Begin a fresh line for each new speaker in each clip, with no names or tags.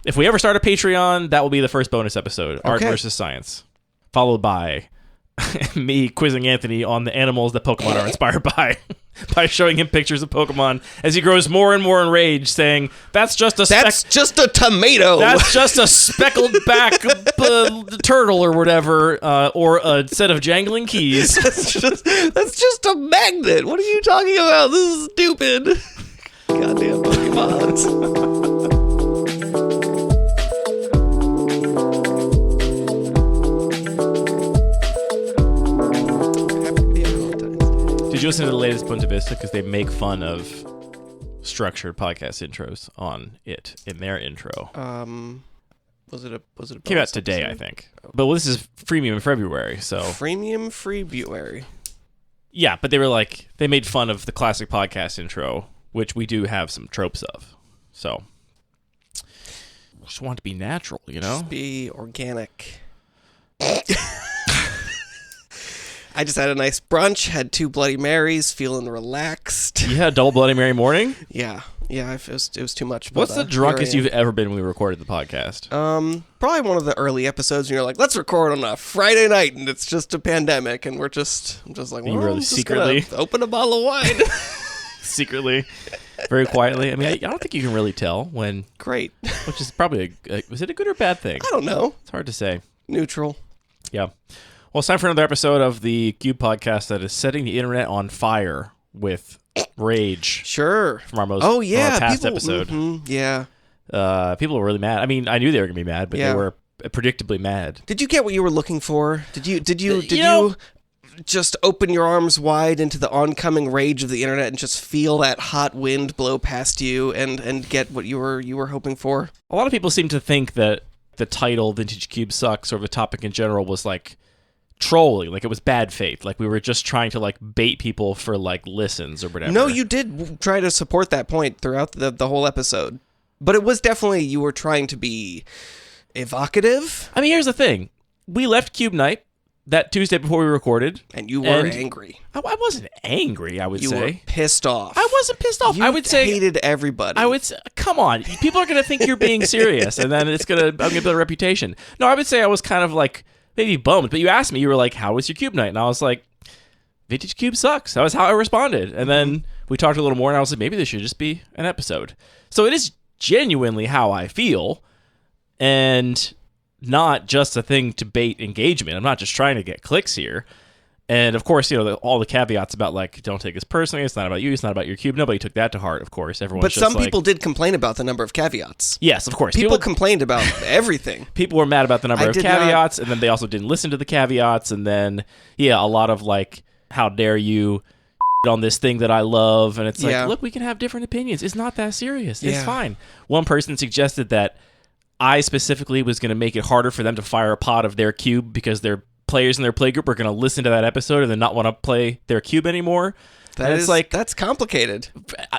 If we ever start a Patreon, that will be the first bonus episode, Art
Okay.
versus Science, followed by me quizzing Anthony on the animals that Pokemon are inspired by showing him pictures of Pokemon as he grows more and more enraged, saying, that's just a
tomato.
That's just a speckled back turtle or whatever, or a set of jangling keys.
That's just a magnet. What are you talking about? This is stupid. Goddamn Pokemons.
Did you listen to the latest Punta Vista? Because they make fun of structured podcast intros on it in their intro.
Was it a
Came out today, episode? I think. But this is freemium in February, so
freemium February.
Yeah, but they were like, they made fun of the classic podcast intro, which we do have some tropes of. So just want it to be natural, you know?
Just be organic. I just had a nice brunch, had 2 Bloody Marys, feeling relaxed.
You had a double Bloody Mary morning?
Yeah, it was too much.
What's the drunkest you've ever been when we recorded the podcast?
Probably one of the early episodes, and you're like, let's record on a Friday night, and it's just a pandemic, and I'm just like, well,
really
I'm just
secretly
gonna open a bottle of wine.
Secretly, very quietly. I mean, I don't think you can really tell when.
Great.
Which is probably, was it a good or bad thing?
I don't know.
It's hard to say.
Neutral.
Yeah. Well, it's time for another episode of the Cube podcast that is setting the internet on fire with rage.
Sure.
From our past episode.
Yeah.
People were really mad. I mean, I knew they were going to be mad, but they were predictably mad.
Did you get what you were looking for? Did you just open your arms wide into the oncoming rage of the internet and just feel that hot wind blow past you and get what you were hoping for?
A lot of people seem to think that the title Vintage Cube Sucks, or the topic in general, was like trolling, like it was bad faith, like we were just trying to like bait people for like listens or whatever.
No, you did try to support that point throughout the whole episode, but it was definitely, you were trying to be evocative.
I mean, here's the thing, we left Cube Night that Tuesday before we recorded,
and you were angry.
I wasn't angry, I would say.
You were pissed off.
I wasn't pissed off. I would say
hated everybody.
I would say, come on, people are gonna think you're being serious, and then I'm gonna build a reputation. No, I would say I was kind of like maybe bummed, but you asked me, you were like, how was your Cube Night? And I was like, Vintage Cube sucks. That was how I responded. And then we talked a little more, and I was like, maybe this should just be an episode. So it is genuinely how I feel, and not just a thing to bait engagement. I'm not just trying to get clicks here. And of course, you know, all the caveats about like, don't take this personally. It's not about you. It's not about your cube. Nobody took that to heart, of course. But
some people did complain about the number of caveats.
Yes, of course.
People complained about everything.
People were mad about the number of caveats, and then they also didn't listen to the caveats. And then, yeah, a lot of like, how dare you on this thing that I love. And it's like, look, we can have different opinions. It's not that serious. It's fine. One person suggested that I specifically was going to make it harder for them to fire a pod of their cube because their players in their playgroup are going to listen to that episode and then not want to play their cube anymore.
That's complicated.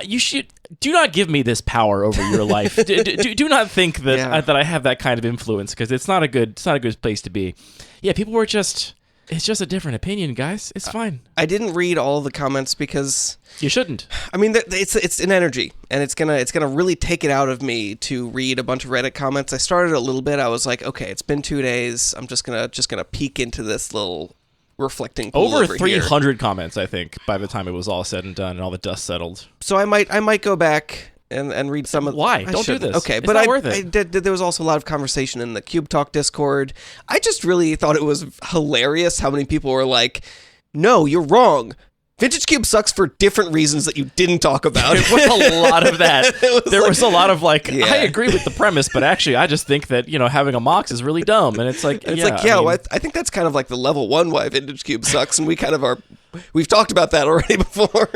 You should do not give me this power over your life. do not think that that I have that kind of influence, because it's not a good place to be. Yeah, people were just. It's just a different opinion, guys. It's fine.
I didn't read all the comments because
you shouldn't.
I mean, it's an energy, and it's gonna really take it out of me to read a bunch of Reddit comments. I started a little bit. I was like, okay, it's been 2 days. I'm just gonna peek into this little reflecting pool
over 300
here.
Comments, I think, by the time it was all said and done and all the dust settled.
So I might go back and read some of.
Why? Don't do this.
Okay,
it's
but
not worth it.
There was also a lot of conversation in the Cube Talk Discord. I just really thought it was hilarious how many people were like, "No, you're wrong. Vintage Cube sucks for different reasons that you didn't talk about."
It was a lot of that. There was a lot of like, I agree with the premise, but actually, I just think that, you know, having a Mox is really dumb. And it's like,
I think that's kind of like the level 1 why Vintage Cube sucks, and we kind of are. We've talked about that already before.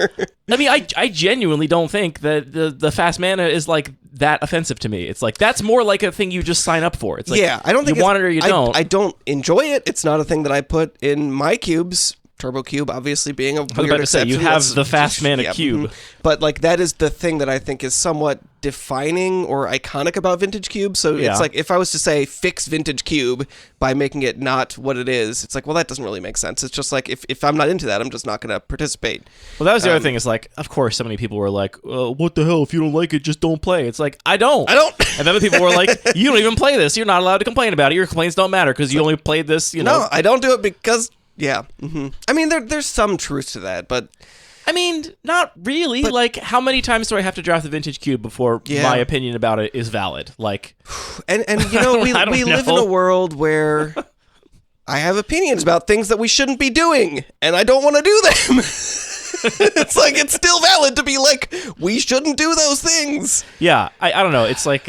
I mean, I genuinely don't think that the fast mana is like that offensive to me. It's like, that's more like a thing you just sign up for. It's like,
I don't think
you want it or you don't.
I don't enjoy it. It's not a thing that I put in my cubes. Turbo Cube obviously being a weird
I was about to say,
exception.
you have the fast man
yeah,
cube.
But like that is the thing that I think is somewhat defining or iconic about vintage cube. So
Yeah.
it's like if I was to say fix vintage cube by making it not what it is, it's like, well, that doesn't really make sense. It's just like if I'm not into that, I'm just not going to participate.
Well, that was the other thing is like, of course, so many people were like, what the hell? If you don't like it, just don't play. It's like, I don't. And other people were like, you don't even play this. You're not allowed to complain about it. Your complaints don't matter because you only played this, you know.
No, I don't do it because, yeah. I mean, there's some truth to that, but...
I mean, not really. Like, how many times do I have to draft the vintage cube before my opinion about it is valid? Like,
and you know, we live in a world where I have opinions about things that we shouldn't be doing, and I don't want to do them. It's like, it's still valid to be like, we shouldn't do those things.
Yeah, I don't know. It's like...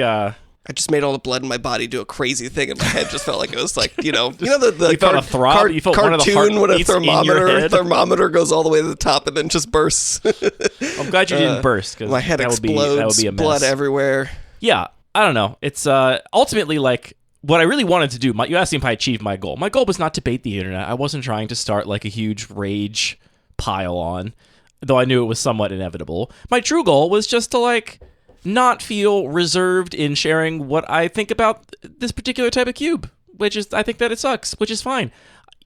I just made all the blood in my body do a crazy thing, and my head just felt like it was like, you know the
you felt a throb? You felt one of the
cartoon when a
heartbeats in your head?
thermometer goes all the way to the top and then just bursts.
I'm glad you didn't burst because
my head
that
explodes.
That would be a mess.
Blood everywhere.
Yeah, I don't know. It's ultimately like what I really wanted to do. You asked me if I achieved my goal. My goal was not to bait the internet. I wasn't trying to start like a huge rage pile on, though I knew it was somewhat inevitable. My true goal was just to like not feel reserved in sharing what I think about this particular type of cube, which is I think that it sucks, which is fine.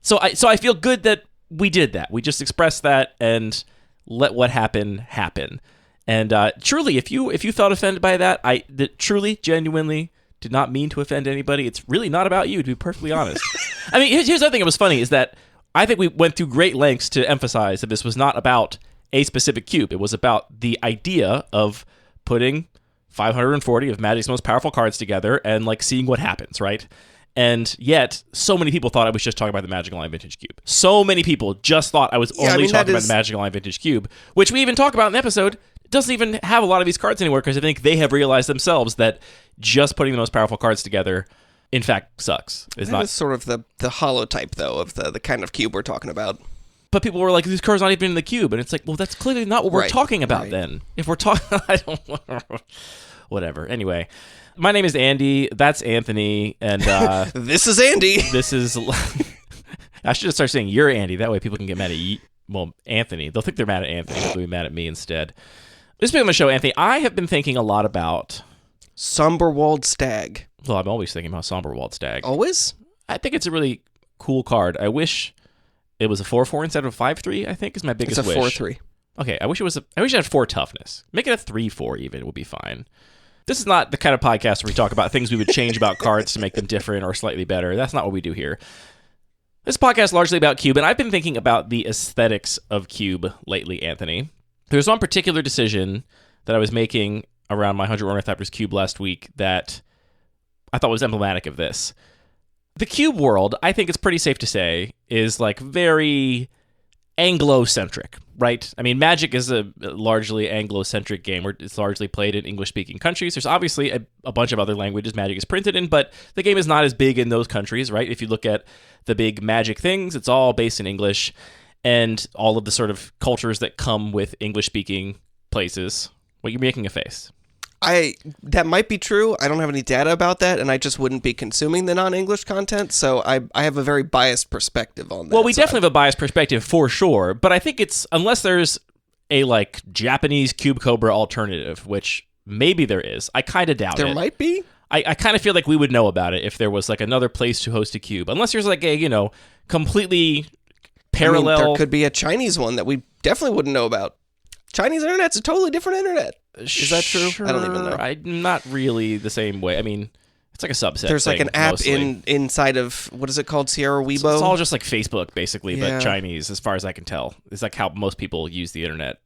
So I feel good that we did that. We just expressed that and let what happen happen. And truly, if you felt offended by that, I truly, genuinely did not mean to offend anybody. It's really not about you, to be perfectly honest. I mean, here's the other thing that was funny is that I think we went through great lengths to emphasize that this was not about a specific cube. It was about the idea of putting 540 of Magic's most powerful cards together and like seeing what happens, right? And yet, so many people thought I was just talking about the Magic Online Vintage Cube. So many people just thought I was only talking about the Magic Online Vintage Cube, which we even talk about in the episode. It doesn't even have a lot of these cards anymore because I think they have realized themselves that just putting the most powerful cards together, in fact, sucks.
That is sort of the holotype, though, of the kind of cube we're talking about.
But people were like, these cards not even in the cube. And it's like, well, that's clearly not what we're talking about then. If we're talking... I don't... Whatever. Anyway, my name is Andy. That's Anthony. And
this is Andy.
This is... I should start saying you're Andy. That way people can get mad at you. Well, Anthony. They'll think they're mad at Anthony. They'll be mad at me instead. This being on the show, Anthony, I have been thinking a lot about...
Somberwald Stag.
Well, I'm always thinking about Somberwald Stag.
Always?
I think it's a really cool card. I wish... It was a 4/4 instead of a 5/3, I think, is my biggest wish.
It's a 4/3.
Okay, I wish it had 4 toughness. Make it a 3/4 even would be fine. This is not the kind of podcast where we talk about things we would change about cards to make them different or slightly better. That's not what we do here. This podcast is largely about Cube, and I've been thinking about the aesthetics of Cube lately, Anthony. There's one particular decision that I was making around my 100 Ornithopters Cube last week that I thought was emblematic of this. The Cube world, I think it's pretty safe to say, is like very Anglo-centric, right? I mean, Magic is a largely Anglo-centric game where it's largely played in English-speaking countries. There's obviously a bunch of other languages Magic is printed in, but the game is not as big in those countries, right? If you look at the big Magic things, it's all based in English, and all of the sort of cultures that come with English-speaking places. Well, you're making a face.
That might be true. I don't have any data about that, and I just wouldn't be consuming the non-English content, so I have a very biased perspective on that.
Well, we definitely have a biased perspective for sure, but I think it's, unless there's a like Japanese Cube Cobra alternative, which maybe there is. I kind of doubt it.
There might be?
I kind of feel like we would know about it if there was like another place to host a cube, unless there's like a, completely parallel...
there could be a Chinese one that we definitely wouldn't know about. Chinese internet's a totally different internet. Is that true?
Sure.
I don't even know.
I'm not really the same way. I mean, it's like a subset.
There's like an app
mostly.
inside of, what is it called, Sierra Weibo?
It's all just like Facebook, basically, but Chinese, as far as I can tell. It's like how most people use the internet.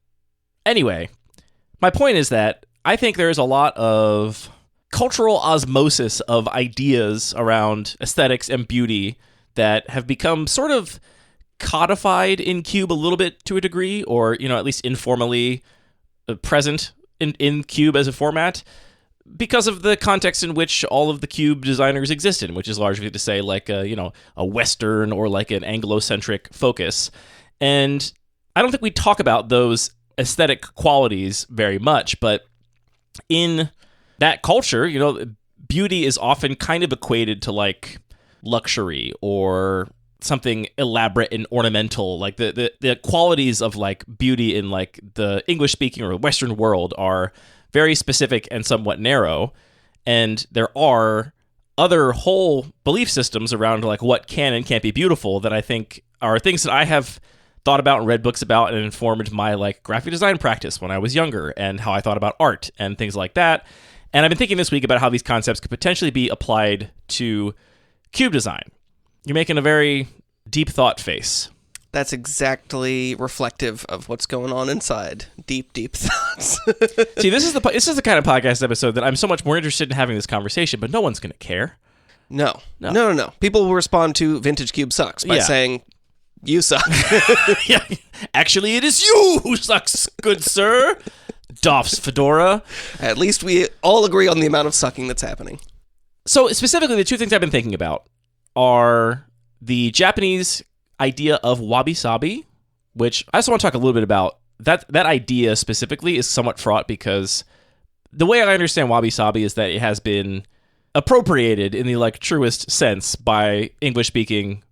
Anyway, my point is that I think there's a lot of cultural osmosis of ideas around aesthetics and beauty that have become sort of codified in Cube a little bit to a degree, or, at least informally present in Cube as a format because of the context in which all of the Cube designers existed, which is largely to say like a Western or like an Anglo-centric focus. And I don't think we talk about those aesthetic qualities very much, but in that culture, beauty is often kind of equated to like luxury or something elaborate and ornamental. Like the qualities of like beauty in like the English speaking or Western world are very specific and somewhat narrow. And there are other whole belief systems around like what can and can't be beautiful that I think are things that I have thought about and read books about and informed my like graphic design practice when I was younger and how I thought about art and things like that. And I've been thinking this week about how these concepts could potentially be applied to cube design. You're making a very deep thought face.
That's exactly reflective of what's going on inside. Deep, deep thoughts.
See, this is the kind of podcast episode that I'm so much more interested in having this conversation, but no one's going to care.
No. People will respond to Vintage Cube Sucks by saying, you suck.
Yeah. Actually, it is you who sucks, good sir. Doffs fedora.
At least we all agree on the amount of sucking that's happening.
So specifically, the two things I've been thinking about are the Japanese idea of wabi-sabi, which I also want to talk a little bit about. That idea specifically is somewhat fraught because the way I understand wabi-sabi is that it has been appropriated in the like truest sense by English-speaking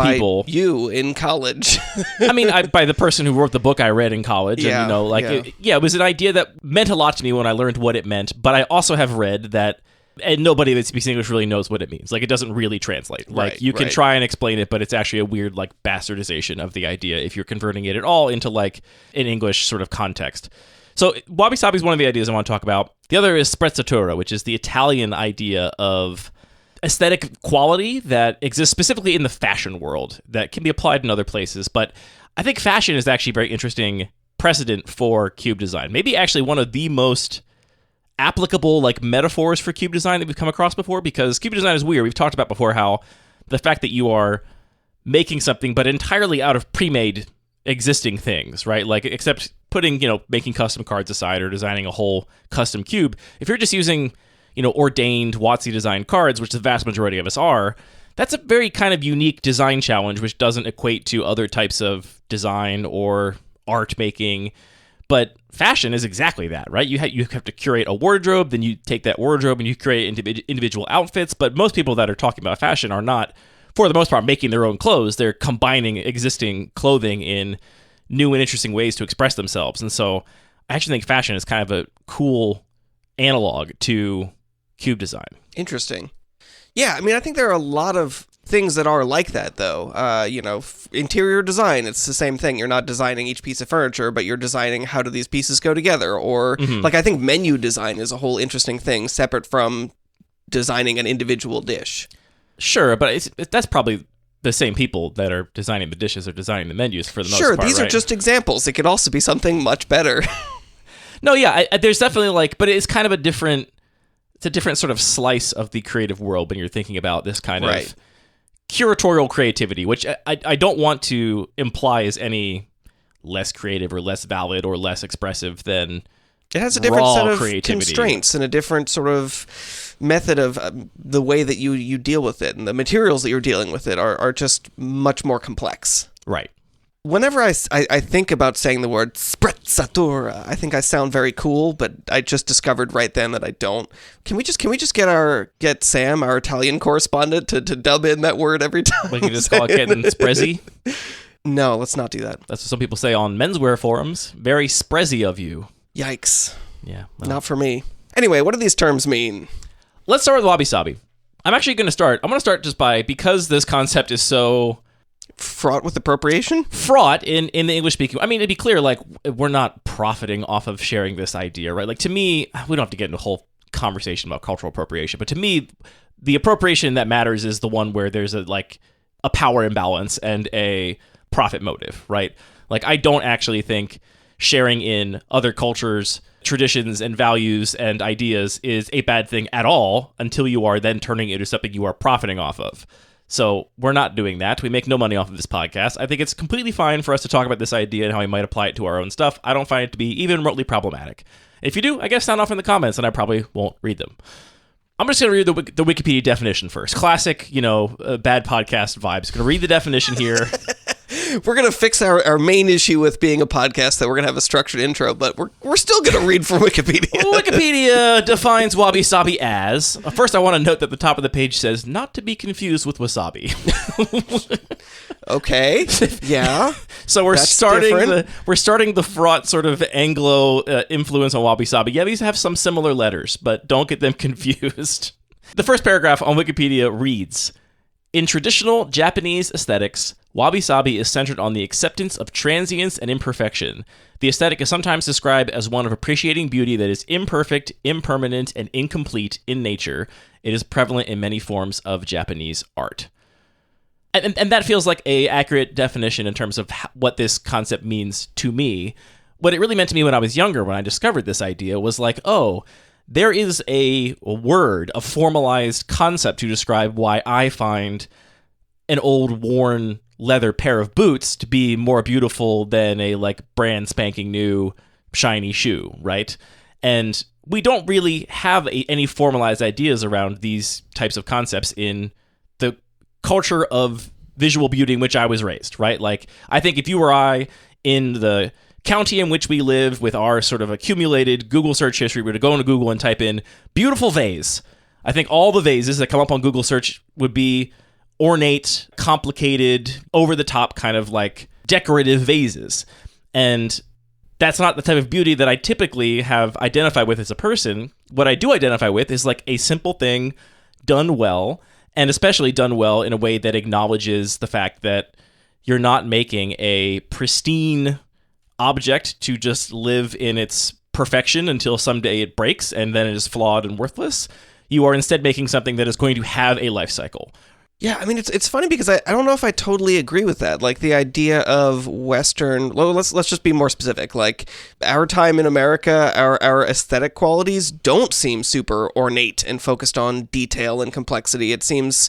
people.
You in college.
I mean, by the person who wrote the book I read in college.
Yeah,
and, it was an idea that meant a lot to me when I learned what it meant, but I also have read that and nobody that speaks English really knows what it means. Like, it doesn't really translate. Like, you can try and explain it, but it's actually a weird, like, bastardization of the idea if you're converting it at all into, like, an English sort of context. So, wabi-sabi is one of the ideas I want to talk about. The other is sprezzatura, which is the Italian idea of aesthetic quality that exists specifically in the fashion world that can be applied in other places. But I think fashion is actually a very interesting precedent for cube design. Maybe actually one of the most applicable like metaphors for cube design that we've come across before, because cube design is weird. We've talked about before how the fact that you are making something but entirely out of pre-made existing things, right? Like, except putting, making custom cards aside or designing a whole custom cube. If you're just using, ordained WotC designed cards, which the vast majority of us are, that's a very kind of unique design challenge, which doesn't equate to other types of design or art making. But fashion is exactly that, right? You have to curate a wardrobe, then you take that wardrobe and you create individual outfits. But most people that are talking about fashion are not, for the most part, making their own clothes. They're combining existing clothing in new and interesting ways to express themselves. And so I actually think fashion is kind of a cool analog to cube design.
Interesting. Yeah, I mean, I think there are a lot of things that are like that, though. Interior design, it's the same thing. You're not designing each piece of furniture, but you're designing how do these pieces go together. Or, like, I think menu design is a whole interesting thing, separate from designing an individual dish.
Sure, but that's probably the same people that are designing the dishes or designing the menus for the most
part,
Sure,
these are just examples. It could also be something much better.
No, yeah, there's definitely but it's kind of a different sort of slice of the creative world when you're thinking about this kind of curatorial creativity, which I don't want to imply is any less creative or less valid or less expressive than
it has a different set of
creativity.
Constraints and a different sort of method of the way that you deal with it, and the materials that you're dealing with it are just much more complex.
Right.
Whenever I think about saying the word sprezzatura, I think I sound very cool, but I just discovered right then that I don't. Can we just get Sam, our Italian correspondent, to dub in that word every time?
We can just call it getting sprezzy?
No, let's not do that.
That's what some people say on menswear forums. Very sprezzy of you.
Yikes.
Yeah.
Well. Not for me. Anyway, what do these terms mean?
Let's start with wabi-sabi. I'm going to start just because this concept is so
fraught with appropriation?
Fraught in the English speaking. I mean, to be clear, like, we're not profiting off of sharing this idea, right? Like, to me, we don't have to get into a whole conversation about cultural appropriation, but to me, the appropriation that matters is the one where there's a power imbalance and a profit motive, right? Like, I don't actually think sharing in other cultures, traditions, and values and ideas is a bad thing at all until you are then turning it into something you are profiting off of. So we're not doing that. We make no money off of this podcast. I think it's completely fine for us to talk about this idea and how we might apply it to our own stuff. I don't find it to be even remotely problematic. If you do, I guess sound off in the comments and I probably won't read them. I'm just going to read the Wikipedia definition first. Classic, bad podcast vibes. Going to read the definition here.
We're going to fix our main issue with being a podcast that we're going to have a structured intro, but we're still going to read from Wikipedia.
Wikipedia defines wabi-sabi as... First, I want to note that the top of the page says, not to be confused with wasabi.
Okay. Yeah.
So we're starting the fraught sort of Anglo influence on wabi-sabi. Yeah, these have some similar letters, but don't get them confused. The first paragraph on Wikipedia reads, in traditional Japanese aesthetics, wabi-sabi is centered on the acceptance of transience and imperfection. The aesthetic is sometimes described as one of appreciating beauty that is imperfect, impermanent, and incomplete in nature. It is prevalent in many forms of Japanese art. And that feels like a accurate definition in terms of what this concept means to me. What it really meant to me when I was younger, when I discovered this idea, was like, oh, there is a word, a formalized concept to describe why I find an old, worn leather pair of boots to be more beautiful than a like brand spanking new shiny shoe, right? And we don't really have any formalized ideas around these types of concepts in the culture of visual beauty in which I was raised, right? Like, I think if you or I, in the county in which we live with our sort of accumulated Google search history, were to go into Google and type in beautiful vase, I think all the vases that come up on Google search would be ornate, complicated, over-the-top kind of like decorative vases. And that's not the type of beauty that I typically have identified with as a person. What I do identify with is like a simple thing done well, and especially done well in a way that acknowledges the fact that you're not making a pristine object to just live in its perfection until someday it breaks and then it is flawed and worthless. You are instead making something that is going to have a life cycle.
Yeah, I mean, it's funny because I don't know if I totally agree with that. Like, the idea of Western... Well, let's just be more specific. Like, our time in America, our aesthetic qualities don't seem super ornate and focused on detail and complexity. It seems,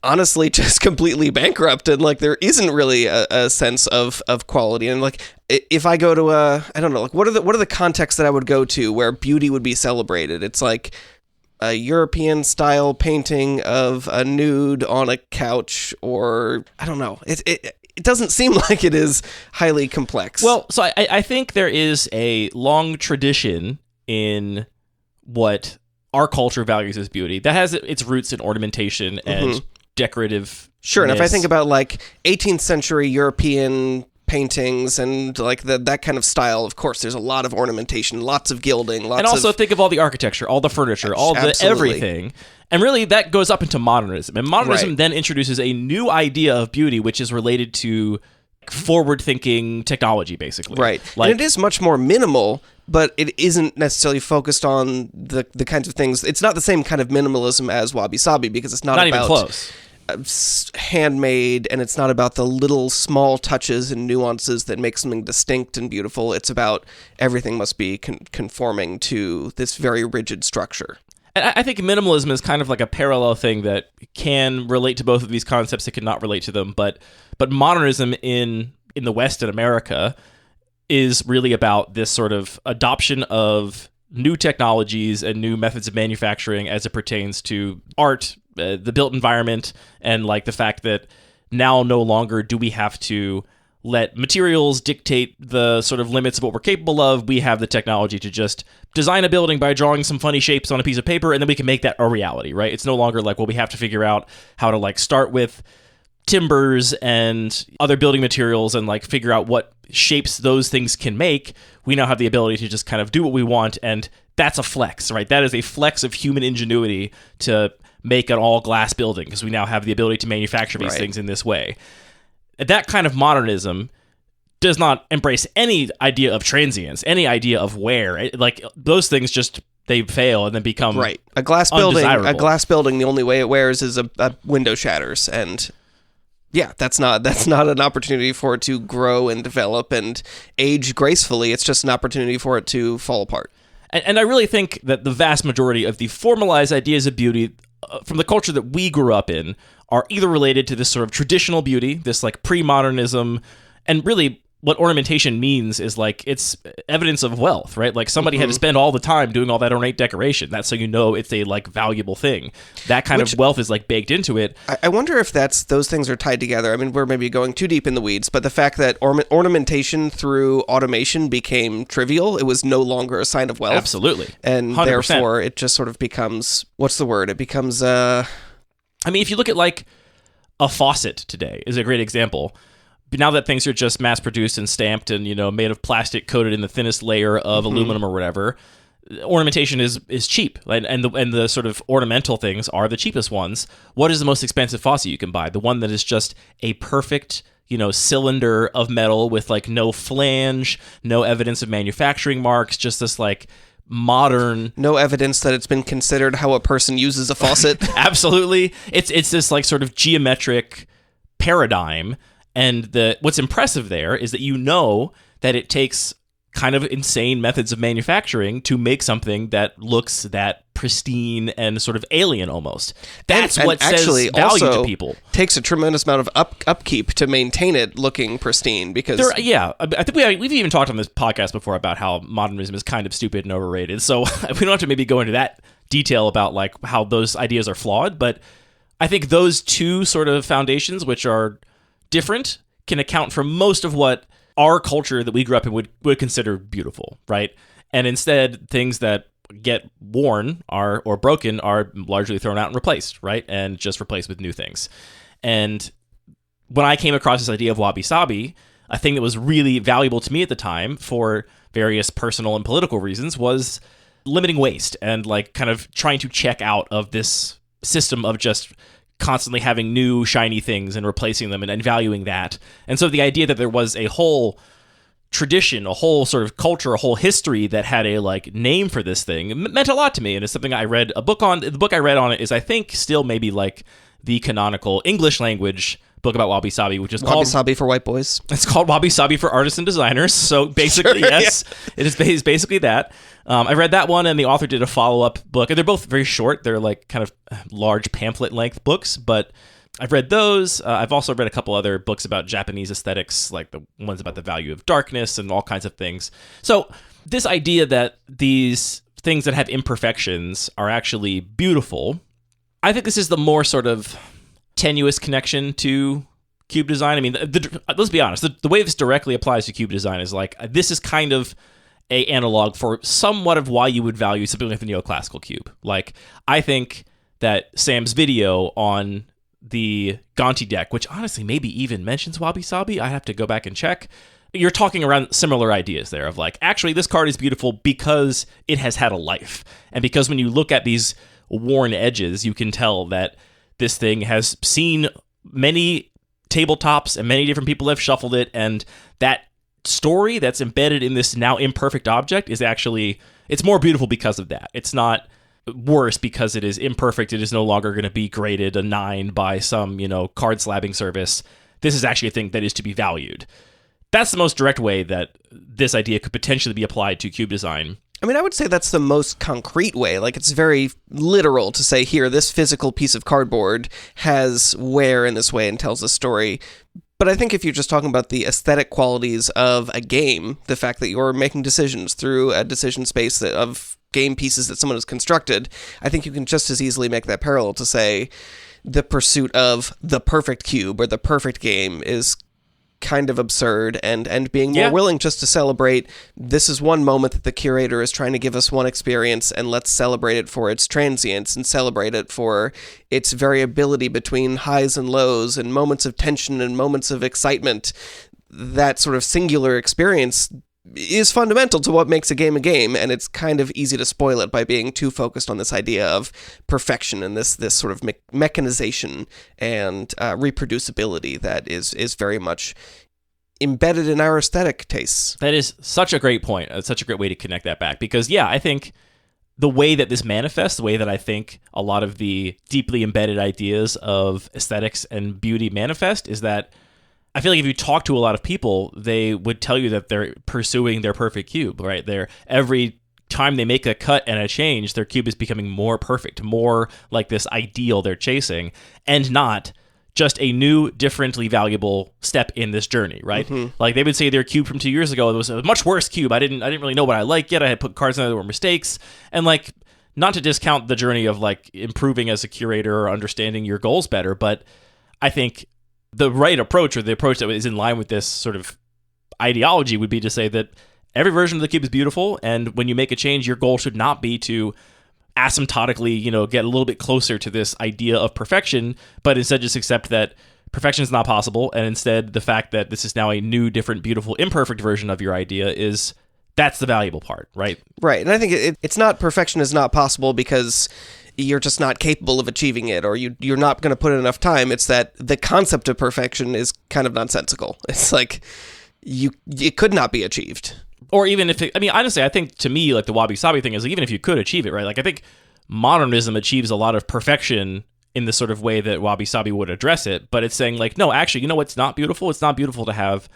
honestly, just completely bankrupt, and, like, there isn't really a sense of quality. And, like, if I go to I don't know, like, what are the contexts that I would go to where beauty would be celebrated? It's like a European-style painting of a nude on a couch, or I don't know. It doesn't seem like it is highly complex.
Well, so I think there is a long tradition in what our culture values as beauty that has its roots in ornamentation and decorative.
Sure, and if I think about like 18th century European paintings and like that kind of style, of course there's a lot of ornamentation, lots of gilding,
and also think of all the architecture, all the furniture, all the everything, and really that goes up into modernism, and modernism then introduces a new idea of beauty which is related to forward-thinking technology, basically.
Right,
like,
and it is much more minimal, but it isn't necessarily focused on the kinds of things. It's not the same kind of minimalism as wabi-sabi, because it's not about
even close.
Handmade, and it's not about the little small touches and nuances that make something distinct and beautiful. It's about everything must be conforming to this very rigid structure.
And I think minimalism is kind of like a parallel thing that can relate to both of these concepts. It cannot relate to them, but modernism in the West and America is really about this sort of adoption of new technologies and new methods of manufacturing as it pertains to art, the built environment, and like the fact that now no longer do we have to let materials dictate the sort of limits of what we're capable of. We have the technology to just design a building by drawing some funny shapes on a piece of paper, and then we can make that a reality, right? It's no longer like, well, we have to figure out how to like start with timbers and other building materials and like figure out what shapes those things can make. We now have the ability to just kind of do what we want, and that's a flex, right? That is a flex of human ingenuity to make an all-glass building, because we now have the ability to manufacture these things in this way. That kind of modernism does not embrace any idea of transience, any idea of wear. Like, those things just, they fail and then become
a glass building. A glass building, the only way it wears is a window shatters, and yeah, that's not an opportunity for it to grow and develop and age gracefully. It's just an opportunity for it to fall apart.
And I really think that the vast majority of the formalized ideas of beauty from the culture that we grew up in are either related to this sort of traditional beauty, this like pre-modernism, and really what ornamentation means is like it's evidence of wealth, right? Like somebody had to spend all the time doing all that ornate decoration. That's so you know it's a like valuable thing. That kind of wealth is like baked into it.
I wonder if those things are tied together. I mean, we're maybe going too deep in the weeds, but the fact that ornamentation through automation became trivial, it was no longer a sign of wealth.
Absolutely.
And
100%.
therefore it just sort of becomes, what's the word? It becomes
I mean, if you look at like a faucet today is a great example. But now that things are just mass-produced and stamped and, made of plastic coated in the thinnest layer of aluminum or whatever, ornamentation is cheap. And the sort of ornamental things are the cheapest ones. What is the most expensive faucet you can buy? The one that is just a perfect, cylinder of metal with like no flange, no evidence of manufacturing marks, just this like modern...
No evidence that it's been considered how a person uses a faucet.
Absolutely. It's this like sort of geometric paradigm. And what's impressive there is that that it takes kind of insane methods of manufacturing to make something that looks that pristine and sort of alien almost. That's what says value to people.
Takes a tremendous amount of upkeep to maintain it looking pristine because...
I think we've even talked on this podcast before about how modernism is kind of stupid and overrated. So we don't have to maybe go into that detail about like how those ideas are flawed. But I think those two sort of foundations, which are different, can account for most of what our culture that we grew up in would consider beautiful, right? And instead, things that get worn or broken are largely thrown out and replaced, right? And just replaced with new things. And when I came across this idea of wabi-sabi, a thing that was really valuable to me at the time for various personal and political reasons was limiting waste and like kind of trying to check out of this system of just constantly having new shiny things and replacing them and valuing that. And so the idea that there was a whole tradition, a whole sort of culture, a whole history that had a like name for this thing meant a lot to me. And it's something I read a book on. The book I read on it is, I think, still maybe like the canonical English language book about wabi-sabi, which is called...
Wabi-sabi for white boys.
It's called Wabi-sabi for Artists and Designers. So basically, sure, yes, yeah. It is basically that. I read that one, and the author did a follow-up book. And they're both very short. They're like kind of large pamphlet-length books, but I've read those. I've also read a couple other books about Japanese aesthetics, like the ones about the value of darkness and all kinds of things. So this idea that these things that have imperfections are actually beautiful, I think this is the more sort of tenuous connection to cube design. I mean, let's be honest, the way this directly applies to cube design is like, this is kind of a analog for somewhat of why you would value something like the neoclassical cube. Like, I think that Sam's video on the Gonti deck, which honestly maybe even mentions wabi-sabi, I have to go back and check. You're talking around similar ideas there of like, actually, this card is beautiful because it has had a life. And because when you look at these worn edges, you can tell that this thing has seen many tabletops and many different people have shuffled it. And that story that's embedded in this now imperfect object is actually, it's more beautiful because of that. It's not worse because it is imperfect. It is no longer going to be graded a 9 by some, card slabbing service. This is actually a thing that is to be valued. That's the most direct way that this idea could potentially be applied to cube design.
I mean, I would say that's the most concrete way. Like, it's very literal to say, here, this physical piece of cardboard has wear in this way and tells a story. But I think if you're just talking about the aesthetic qualities of a game, the fact that you're making decisions through a decision space of game pieces that someone has constructed, I think you can just as easily make that parallel to say the pursuit of the perfect cube or the perfect game is kind of absurd, and being more willing just to celebrate, this is one moment that the curator is trying to give us one experience, and let's celebrate it for its transience and celebrate it for its variability between highs and lows and moments of tension and moments of excitement. That sort of singular experience is fundamental to what makes a game, and it's kind of easy to spoil it by being too focused on this idea of perfection and this sort of mechanization and reproducibility that is very much embedded in our aesthetic tastes.
That is such a great point. It's such a great way to connect that back, because I think the way that this manifests, the way that I think a lot of the deeply embedded ideas of aesthetics and beauty manifest, is that I feel like if you talk to a lot of people, they would tell you that they're pursuing their perfect cube, right? Every time they make a cut and a change, their cube is becoming more perfect, more like this ideal they're chasing, and not just a new, differently valuable step in this journey, right? Like they would say their cube from 2 years ago, it was a much worse cube. I didn't really know what I liked yet. I had put cards in there that were mistakes. And like, not to discount the journey of like improving as a curator or understanding your goals better, but I think the right approach, or the approach that is in line with this sort of ideology, would be to say that every version of the cube is beautiful, and when you make a change, your goal should not be to asymptotically, get a little bit closer to this idea of perfection, but instead just accept that perfection is not possible, and instead the fact that this is now a new, different, beautiful, imperfect version of your idea that's the valuable part, right?
Right, and I think it's not perfection is not possible because you're just not capable of achieving it, or you're not going to put in enough time. It's that the concept of perfection is kind of nonsensical. It's like it could not be achieved.
Or even if honestly, I think to me, like the wabi-sabi thing is like, even if you could achieve it, right? Like I think modernism achieves a lot of perfection in the sort of way that wabi-sabi would address it, but it's saying like, no, actually, you know what's not beautiful? It's not beautiful to have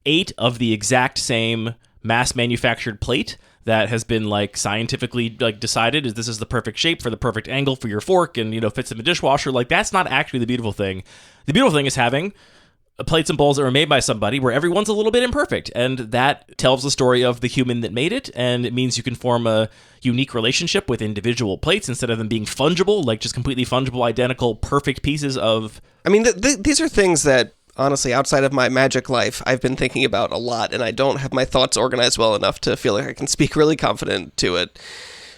8 of the exact same mass manufactured plate that has been like scientifically like decided this is the perfect shape for the perfect angle for your fork and fits in the dishwasher. Like that's not actually the beautiful thing. The beautiful thing is having plates and bowls that were made by somebody where everyone's a little bit imperfect, and that tells the story of the human that made it, and it means you can form a unique relationship with individual plates instead of them being fungible, like just completely fungible, identical, perfect pieces of...
these are things that, honestly, outside of my magic life, I've been thinking about a lot, and I don't have my thoughts organized well enough to feel like I can speak really confident to it.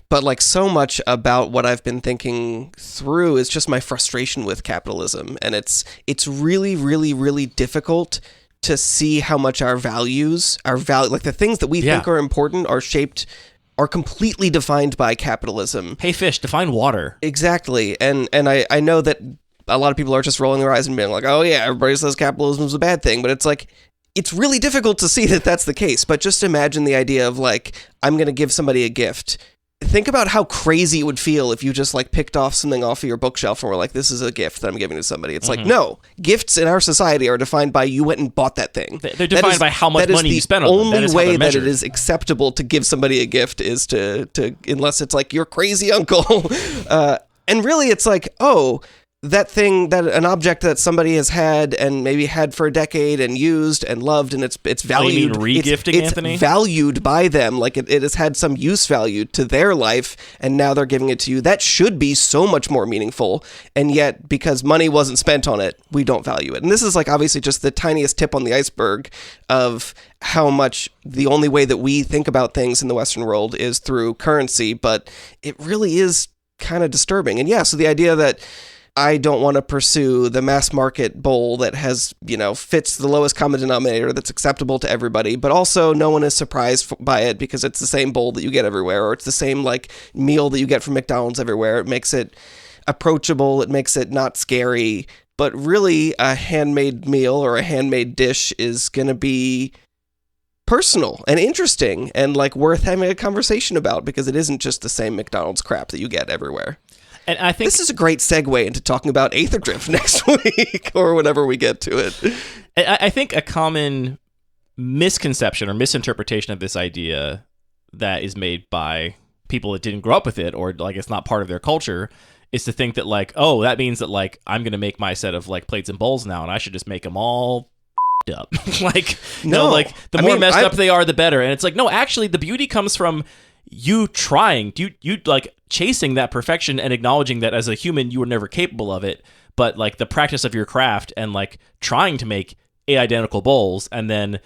But like so much about what I've been thinking through is just my frustration with capitalism. And it's really, really, really difficult to see how much our values, like the things that we think are important are completely defined by capitalism.
Hey, fish, define water.
Exactly. And I know that a lot of people are just rolling their eyes and being like, oh yeah, everybody says capitalism is a bad thing. But it's like, it's really difficult to see that that's the case. But just imagine the idea of like, I'm going to give somebody a gift. Think about how crazy it would feel if you just like picked off something off of your bookshelf and were like, this is a gift that I'm giving to somebody. It's like, no, gifts in our society are defined by you went and bought that thing.
They're defined by how much money you spent on them.
The only way that it is acceptable to give somebody a gift is to unless it's like your crazy uncle. And really it's like, oh, that thing, that an object that somebody has had and maybe had for a decade and used and loved, and it's valued.
You mean regifting,
it's
Anthony?
Valued by them, like it has had some use value to their life, and now they're giving it to you. That should be so much more meaningful, and yet because money wasn't spent on it, we don't value it. And this is like obviously just the tiniest tip on the iceberg of how much the only way that we think about things in the Western world is through currency, but it really is kind of disturbing. And yeah, so the idea that I don't want to pursue the mass market bowl that has, fits the lowest common denominator that's acceptable to everybody, but also no one is surprised by it because it's the same bowl that you get everywhere, or it's the same like meal that you get from McDonald's everywhere. It makes it approachable. It makes it not scary. But really, a handmade meal or a handmade dish is going to be personal and interesting and like worth having a conversation about because it isn't just the same McDonald's crap that you get everywhere.
And I think
this is a great segue into talking about Aether Drift next week or whenever we get to it.
I think a common misconception or misinterpretation of this idea that is made by people that didn't grow up with it or like it's not part of their culture is to think that like, oh, that means that like I'm going to make my set of like plates and bowls now and I should just make them all up. Like, no, like the more messed up they are, the better. And it's like, no, actually the beauty comes from you trying, you like chasing that perfection and acknowledging that as a human you were never capable of it, but like the practice of your craft and like trying to make 8 identical bowls and then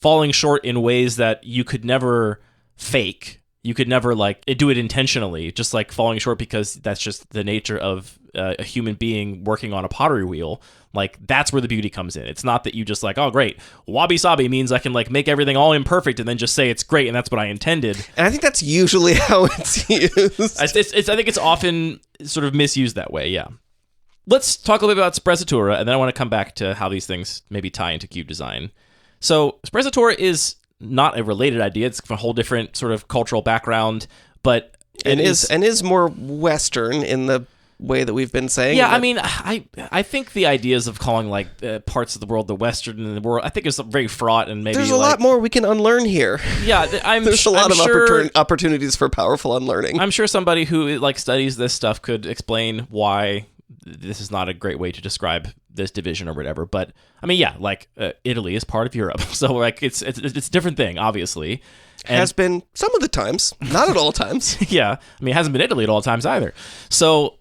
falling short in ways that you could never fake. You could never like do it intentionally, just like falling short because that's just the nature of a human being working on a pottery wheel. Like that's where the beauty comes in. It's not that you just like, oh great, wabi-sabi means I can like make everything all imperfect and then just say it's great and that's what I intended.
And I think that's usually how it's used.
I think it's often sort of misused that way, yeah. Let's talk a little bit about sprezzatura, and then I want to come back to how these things maybe tie into cube design. So sprezzatura is not a related idea. It's a whole different sort of cultural background, but
it is more Western in the way that we've been saying.
Yeah, I mean, I think the ideas of calling like parts of the world the Western and the world, I think is very fraught and maybe
there's a lot more we can unlearn here.
Yeah,
there's a lot of opportunities for powerful unlearning.
I'm sure somebody who like studies this stuff could explain why this is not a great way to describe this division or whatever. But I mean, yeah, like Italy is part of Europe, so like it's a different thing, obviously. And,
has been some of the times, not at all times.
Yeah, I mean, it hasn't been Italy at all times either. So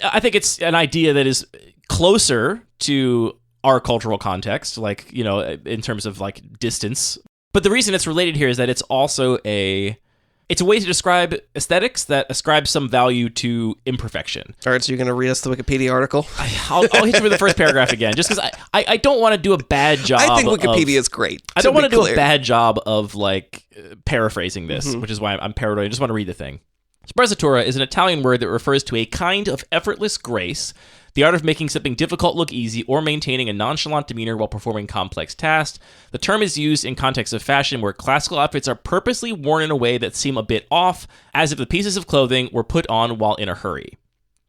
I think it's an idea that is closer to our cultural context, like, you know, in terms of like distance. But the reason it's related here is that it's also it's a way to describe aesthetics that ascribes some value to imperfection.
All right, so you're going to read us the Wikipedia article?
I'll hit you with the first paragraph again, just because I don't want to do a bad job.
I think Wikipedia is great.
I don't want to do a bad job of like paraphrasing this, which is why I'm paranoid. I just want to read the thing. Sprezzatura is an Italian word that refers to a kind of effortless grace, the art of making something difficult look easy or maintaining a nonchalant demeanor while performing complex tasks. The term is used in context of fashion where classical outfits are purposely worn in a way that seem a bit off, as if the pieces of clothing were put on while in a hurry.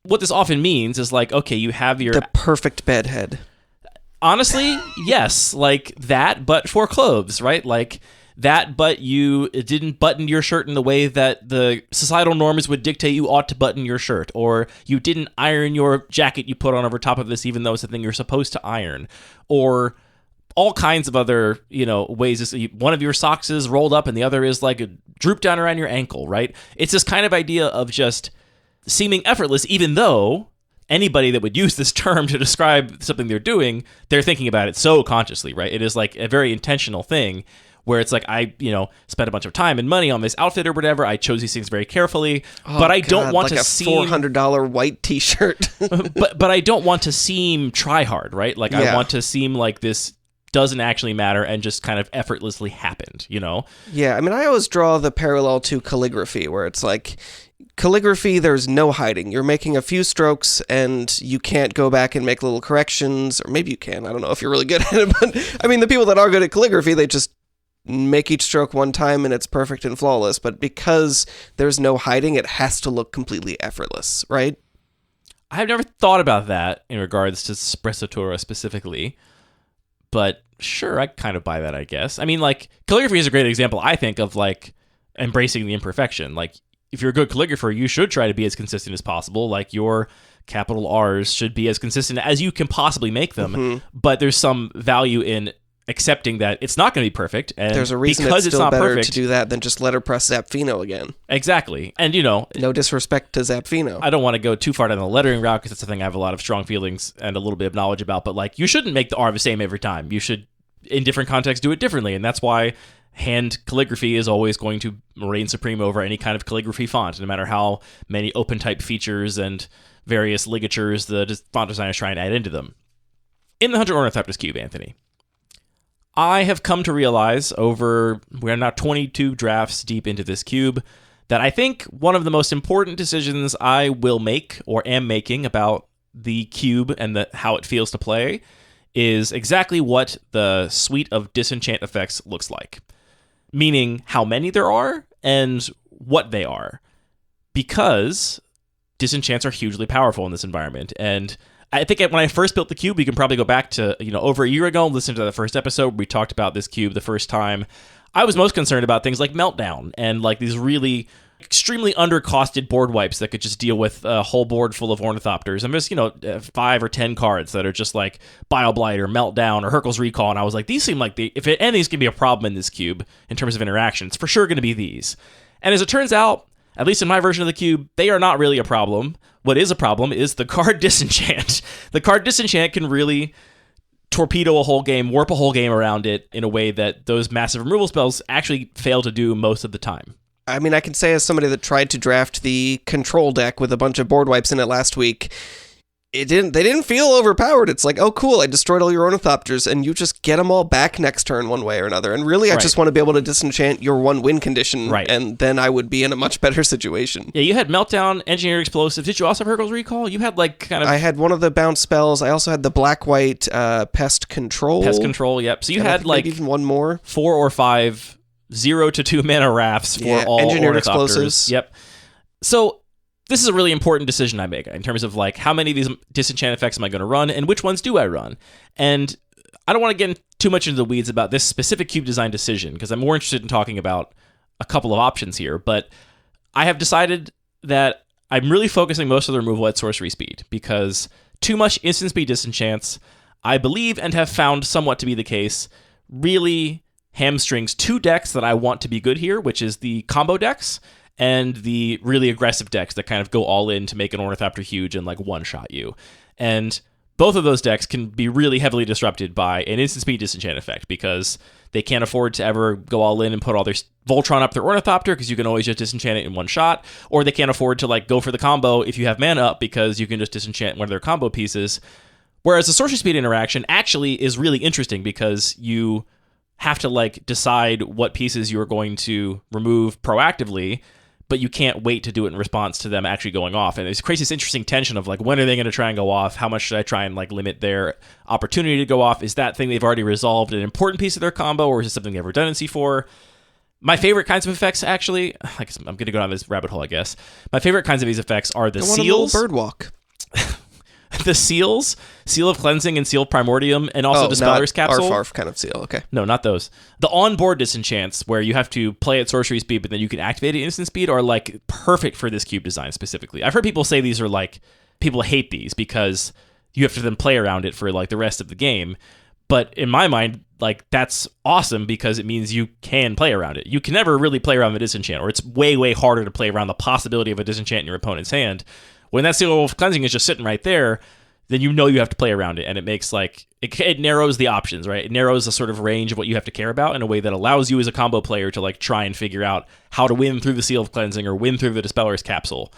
What this often means is like, okay, you have your...
The perfect bedhead.
Honestly, yes, like that, but for clothes, right? Like... that, but you didn't button your shirt in the way that the societal norms would dictate you ought to button your shirt, or you didn't iron your jacket you put on over top of this even though it's a thing you're supposed to iron, or all kinds of other, you know, ways. One of your socks is rolled up and the other is like drooped down around your ankle, right? It's this kind of idea of just seeming effortless, even though anybody that would use this term to describe something they're doing, they're thinking about it so consciously, right? It is like a very intentional thing, where it's like, I, you know, spent a bunch of time and money on this outfit or whatever. I chose these things very carefully, but I don't want
like
to seem...
like a $400 white t-shirt.
but I don't want to seem try hard, right? Like, I want to seem like this doesn't actually matter and just kind of effortlessly happened, you know?
Yeah, I mean, I always draw the parallel to calligraphy, where it's like, calligraphy, there's no hiding. You're making a few strokes and you can't go back and make little corrections, or maybe you can. I don't know if you're really good at it, but I mean, the people that are good at calligraphy, they just make each stroke one time and it's perfect and flawless. But because there's no hiding, it has to look completely effortless, right?
I've never thought about that in regards to sprezzatura specifically, but sure, I kind of buy that, I guess. I mean, like, calligraphy is a great example, I think, of like embracing the imperfection. Like, if you're a good calligrapher, you should try to be as consistent as possible. Like, your capital R's should be as consistent as you can possibly make them. But there's some value in accepting that it's not going to be perfect, and
there's a reason
because
it's still
not
better
perfect,
to do that than just letterpress Zapfino again.
Exactly. And, you know,
no disrespect to Zapfino.
I don't want to go too far down the lettering route because that's something I have a lot of strong feelings and a little bit of knowledge about, but like, you shouldn't make the R the same every time. You should, in different contexts, do it differently, and that's why hand calligraphy is always going to reign supreme over any kind of calligraphy font, no matter how many open type features and various ligatures the font designers try and add into them. In the Hunter Ornithopters cube, Anthony, I have come to realize we're now 22 drafts deep into this cube, that I think one of the most important decisions I will make or am making about the cube and how it feels to play is exactly what the suite of Disenchant effects looks like. Meaning how many there are and what they are. Because Disenchants are hugely powerful in this environment, and I think when I first built the cube, we can probably go back to, you know, over a year ago and listen to the first episode where we talked about this cube the first time. I was most concerned about things like Meltdown and like these really extremely undercosted board wipes that could just deal with a whole board full of Ornithopters. And there's, you know, 5 or 10 cards that are just like Bile-Blight or Meltdown or Hurkyl's Recall. And I was like, these seem like if any of these can be a problem in this cube in terms of interaction, it's for sure going to be these. And as it turns out, at least in my version of the cube, they are not really a problem. What is a problem is the card Disenchant. The card Disenchant can really torpedo a whole game, warp a whole game around it in a way that those massive removal spells actually fail to do most of the time.
I mean, I can say as somebody that tried to draft the control deck with a bunch of board wipes in it last week, they didn't feel overpowered. It's like, oh, cool, I destroyed all your Ornithopters, and you just get them all back next turn one way or another. And really, I just want to be able to disenchant your one win condition, and then I would be in a much better situation.
Yeah, you had Meltdown, Engineered Explosive. Did you also have Hurkyl's Recall? You had like kind of...
I had one of the bounce spells. I also had the black-white Pest Control.
Pest Control, yep. So you had like
even one more.
4 or 5 0 to 2 mana rafts for all
Engineered
Ornithopters.
Explosives.
Yep. So this is a really important decision I make in terms of like how many of these disenchant effects am I going to run and which ones do I run. And I don't want to get too much into the weeds about this specific cube design decision because I'm more interested in talking about a couple of options here. But I have decided that I'm really focusing most of the removal at sorcery speed because too much instant speed disenchants I believe and have found somewhat to be the case, really hamstrings 2 decks that I want to be good here, which is the combo decks and the really aggressive decks that kind of go all in to make an Ornithopter huge and like one-shot you. And both of those decks can be really heavily disrupted by an instant speed disenchant effect because they can't afford to ever go all in and put all their Voltron up their Ornithopter because you can always just disenchant it in one shot, or they can't afford to like go for the combo if you have mana up because you can just disenchant one of their combo pieces. Whereas the sorcery speed interaction actually is really interesting because you have to like decide what pieces you are going to remove proactively, but you can't wait to do it in response to them actually going off. And it creates this interesting tension of like, when are they going to try and go off? How much should I try and like limit their opportunity to go off? Is that thing they've already resolved an important piece of their combo, or is it something they have redundancy for? My favorite kinds of effects, actually, I guess I'm going to go down this rabbit hole, I guess. My favorite kinds of these effects are the seals.
Bird walk.
The seals, Seal of Cleansing and Seal of Primordium, and also Dispeller's Capsule.
Arf kind of seal, okay.
No, not those. The on-board disenchants, where you have to play at sorcery speed, but then you can activate at instant speed, are like perfect for this cube design specifically. I've heard people say these are like, people hate these because you have to then play around it for like the rest of the game. But in my mind, like that's awesome because it means you can play around it. You can never really play around the disenchant, or it's way, way harder to play around the possibility of a disenchant in your opponent's hand. When that Seal of Cleansing is just sitting right there, then you know you have to play around it, and it makes like it narrows the options, right? It narrows the sort of range of what you have to care about in a way that allows you as a combo player to like try and figure out how to win through the Seal of Cleansing or win through the Dispeller's Capsule.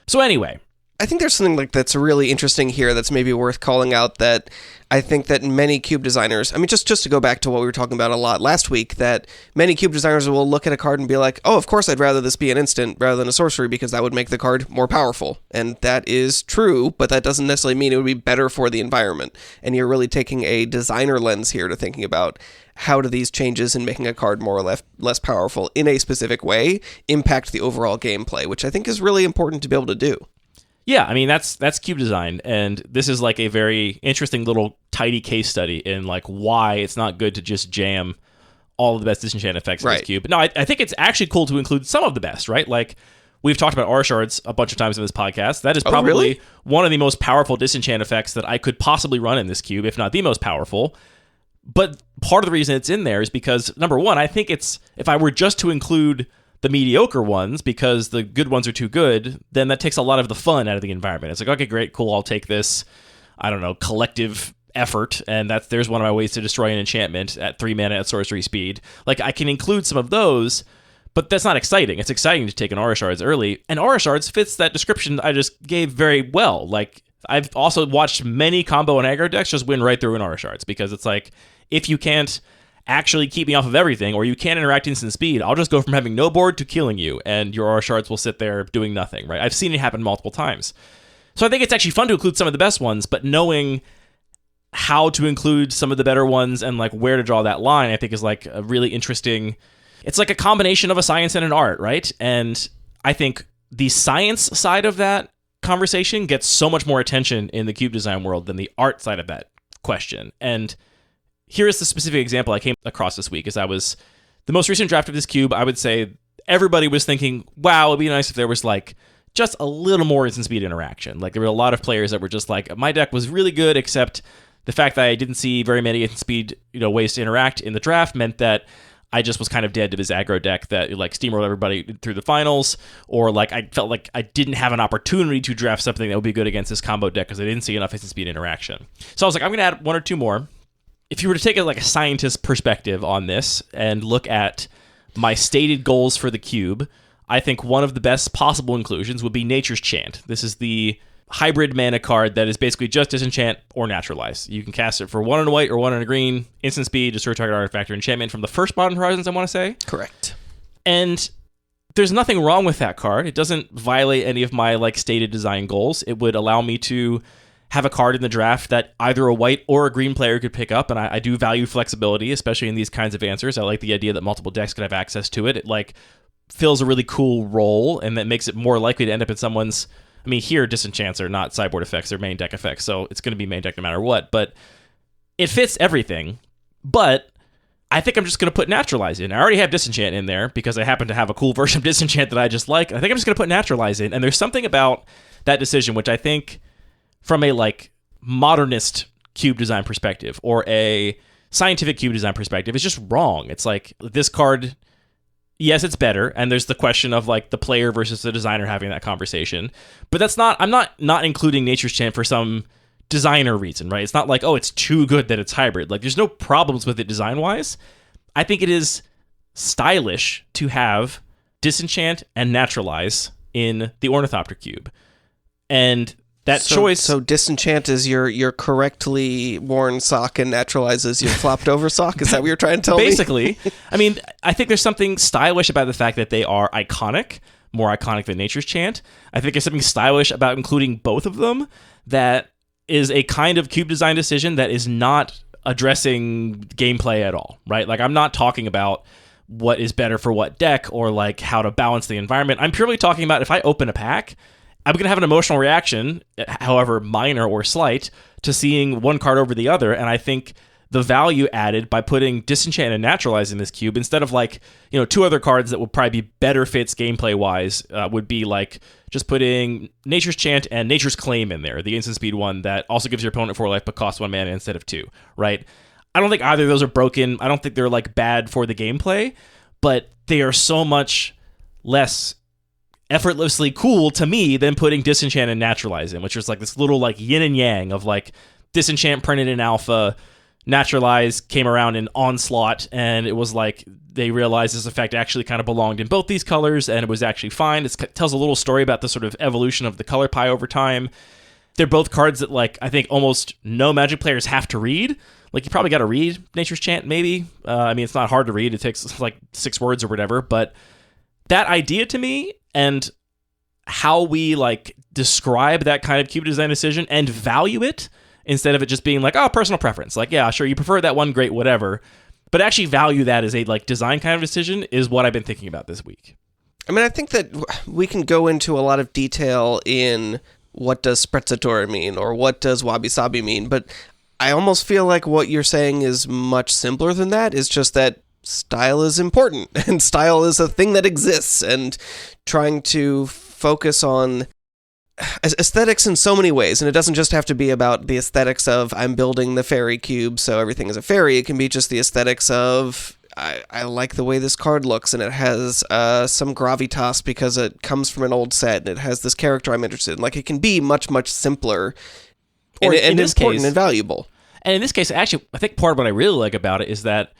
So anyway,
I think there's something like that's really interesting here that's maybe worth calling out, that I think that many cube designers, I mean, just to go back to what we were talking about a lot last week, that many cube designers will look at a card and be like, oh, of course I'd rather this be an instant rather than a sorcery because that would make the card more powerful. And that is true, but that doesn't necessarily mean it would be better for the environment. And you're really taking a designer lens here to thinking about how do these changes in making a card more or less powerful in a specific way impact the overall gameplay, which I think is really important to be able to do.
Yeah, I mean, that's cube design, and this is like a very interesting little tidy case study in like why it's not good to just jam all of the best disenchant effects in this cube. But no, I think it's actually cool to include some of the best, right? Like, we've talked about Aura Shards a bunch of times in this podcast. That is probably one of the most powerful disenchant effects that I could possibly run in this cube, if not the most powerful. But part of the reason it's in there is because, number one, I think it's, if I were just to include the mediocre ones because the good ones are too good, then that takes a lot of the fun out of the environment. It's like, okay, great, cool, I'll take this, I don't know, collective effort, and there's one of my ways to destroy an enchantment at 3 mana at sorcery speed. Like, I can include some of those, but that's not exciting. It's exciting to take an Aura Shards early, and Aura Shards fits that description I just gave very well. Like, I've also watched many combo and aggro decks just win right through an Aura Shards, because it's like, if you can't actually keep me off of everything, or you can't interact instant speed, I'll just go from having no board to killing you, and your Aura Shards will sit there doing nothing, right? I've seen it happen multiple times. So I think it's actually fun to include some of the best ones, but knowing how to include some of the better ones and like where to draw that line, I think is like a really interesting, it's like a combination of a science and an art, right? And I think the science side of that conversation gets so much more attention in the cube design world than the art side of that question. And here is the specific example I came across this week. As I was the most recent draft of this cube, I would say everybody was thinking, wow, it'd be nice if there was like just a little more instant speed interaction. Like, there were a lot of players that were just like, my deck was really good, except the fact that I didn't see very many instant speed, ways to interact in the draft meant that I just was kind of dead to this aggro deck that like steamrolled everybody through the finals, or like I felt like I didn't have an opportunity to draft something that would be good against this combo deck because I didn't see enough instant speed interaction. So I was like, I'm going to add one or two more. If you were to take a scientist perspective on this and look at my stated goals for the cube, I think one of the best possible inclusions would be Nature's Chant. This is the hybrid mana card that is basically just Disenchant or Naturalize. You can cast it for 1 in a white or 1 in a green, instant speed, destroy target artifact or enchantment from the first Modern Horizons, I want to say.
Correct.
And there's nothing wrong with that card. It doesn't violate any of my stated design goals. It would allow me to have a card in the draft that either a white or a green player could pick up, and I do value flexibility, especially in these kinds of answers. I like the idea that multiple decks could have access to it. It fills a really cool role, and that makes it more likely to end up in someone's, I mean, here disenchants are not sideboard effects, they're main deck effects, so it's going to be main deck no matter what, but it fits everything. But I think I'm just going to put Naturalize in. I already have Disenchant in there because I happen to have a cool version of Disenchant that I just like. I think I'm just going to put Naturalize in, and there's something about that decision which I think, from a modernist cube design perspective or a scientific cube design perspective is just wrong. It's like this card, yes, it's better, and there's the question of like the player versus the designer having that conversation. But that's not, I'm not including Nature's Chant for some designer reason, right? It's not like, oh, it's too good that it's hybrid. Like there's no problems with it design-wise. I think it is stylish to have Disenchant and Naturalize in the Ornithopter cube. And that choice...
So Disenchant is your correctly worn sock and Naturalize is your flopped over sock? Is that what you're trying to tell me?
Basically. I mean, I think there's something stylish about the fact that they are iconic, more iconic than Nature's Chant. I think there's something stylish about including both of them that is a kind of cube design decision that is not addressing gameplay at all, right? Like, I'm not talking about what is better for what deck or like how to balance the environment. I'm purely talking about if I open a pack, I'm going to have an emotional reaction, however minor or slight, to seeing one card over the other. And I think the value added by putting Disenchant and Naturalize in this cube instead of like, you know, two other cards that would probably be better fits gameplay wise would be like just putting Nature's Chant and Nature's Claim in there, the instant speed one that also gives your opponent 4 life but costs 1 mana instead of 2, right? I don't think either of those are broken. I don't think they're like bad for the gameplay, but they are so much less effortlessly cool to me than putting Disenchant and Naturalize in, which is like this little like yin and yang of like Disenchant printed in alpha, Naturalize came around in Onslaught, and it was like they realized this effect actually kind of belonged in both these colors, and it was actually fine. It tells a little story about the sort of evolution of the color pie over time. They're both cards that like I think almost no Magic players have to read. Like you probably got to read Nature's Chant, maybe. I mean, it's not hard to read. It takes like 6 words or whatever, but that idea to me and how we like describe that kind of cube design decision and value it instead of it just being like, oh, personal preference. Like, yeah, sure, you prefer that one, great, whatever. But actually value that as a like design kind of decision is what I've been thinking about this week.
I mean, I think that we can go into a lot of detail in what does sprezzatura mean or what does wabi-sabi mean, but I almost feel like what you're saying is much simpler than that. It's just that style is important, and style is a thing that exists, and trying to focus on aesthetics in so many ways, and it doesn't just have to be about the aesthetics of I'm building the fairy cube so everything is a fairy. It can be just the aesthetics of I like the way this card looks, and it has some gravitas because it comes from an old set, and it has this character I'm interested in. Like, it can be much, much simpler and important and valuable.
And in this case, actually, I think part of what I really like about it is that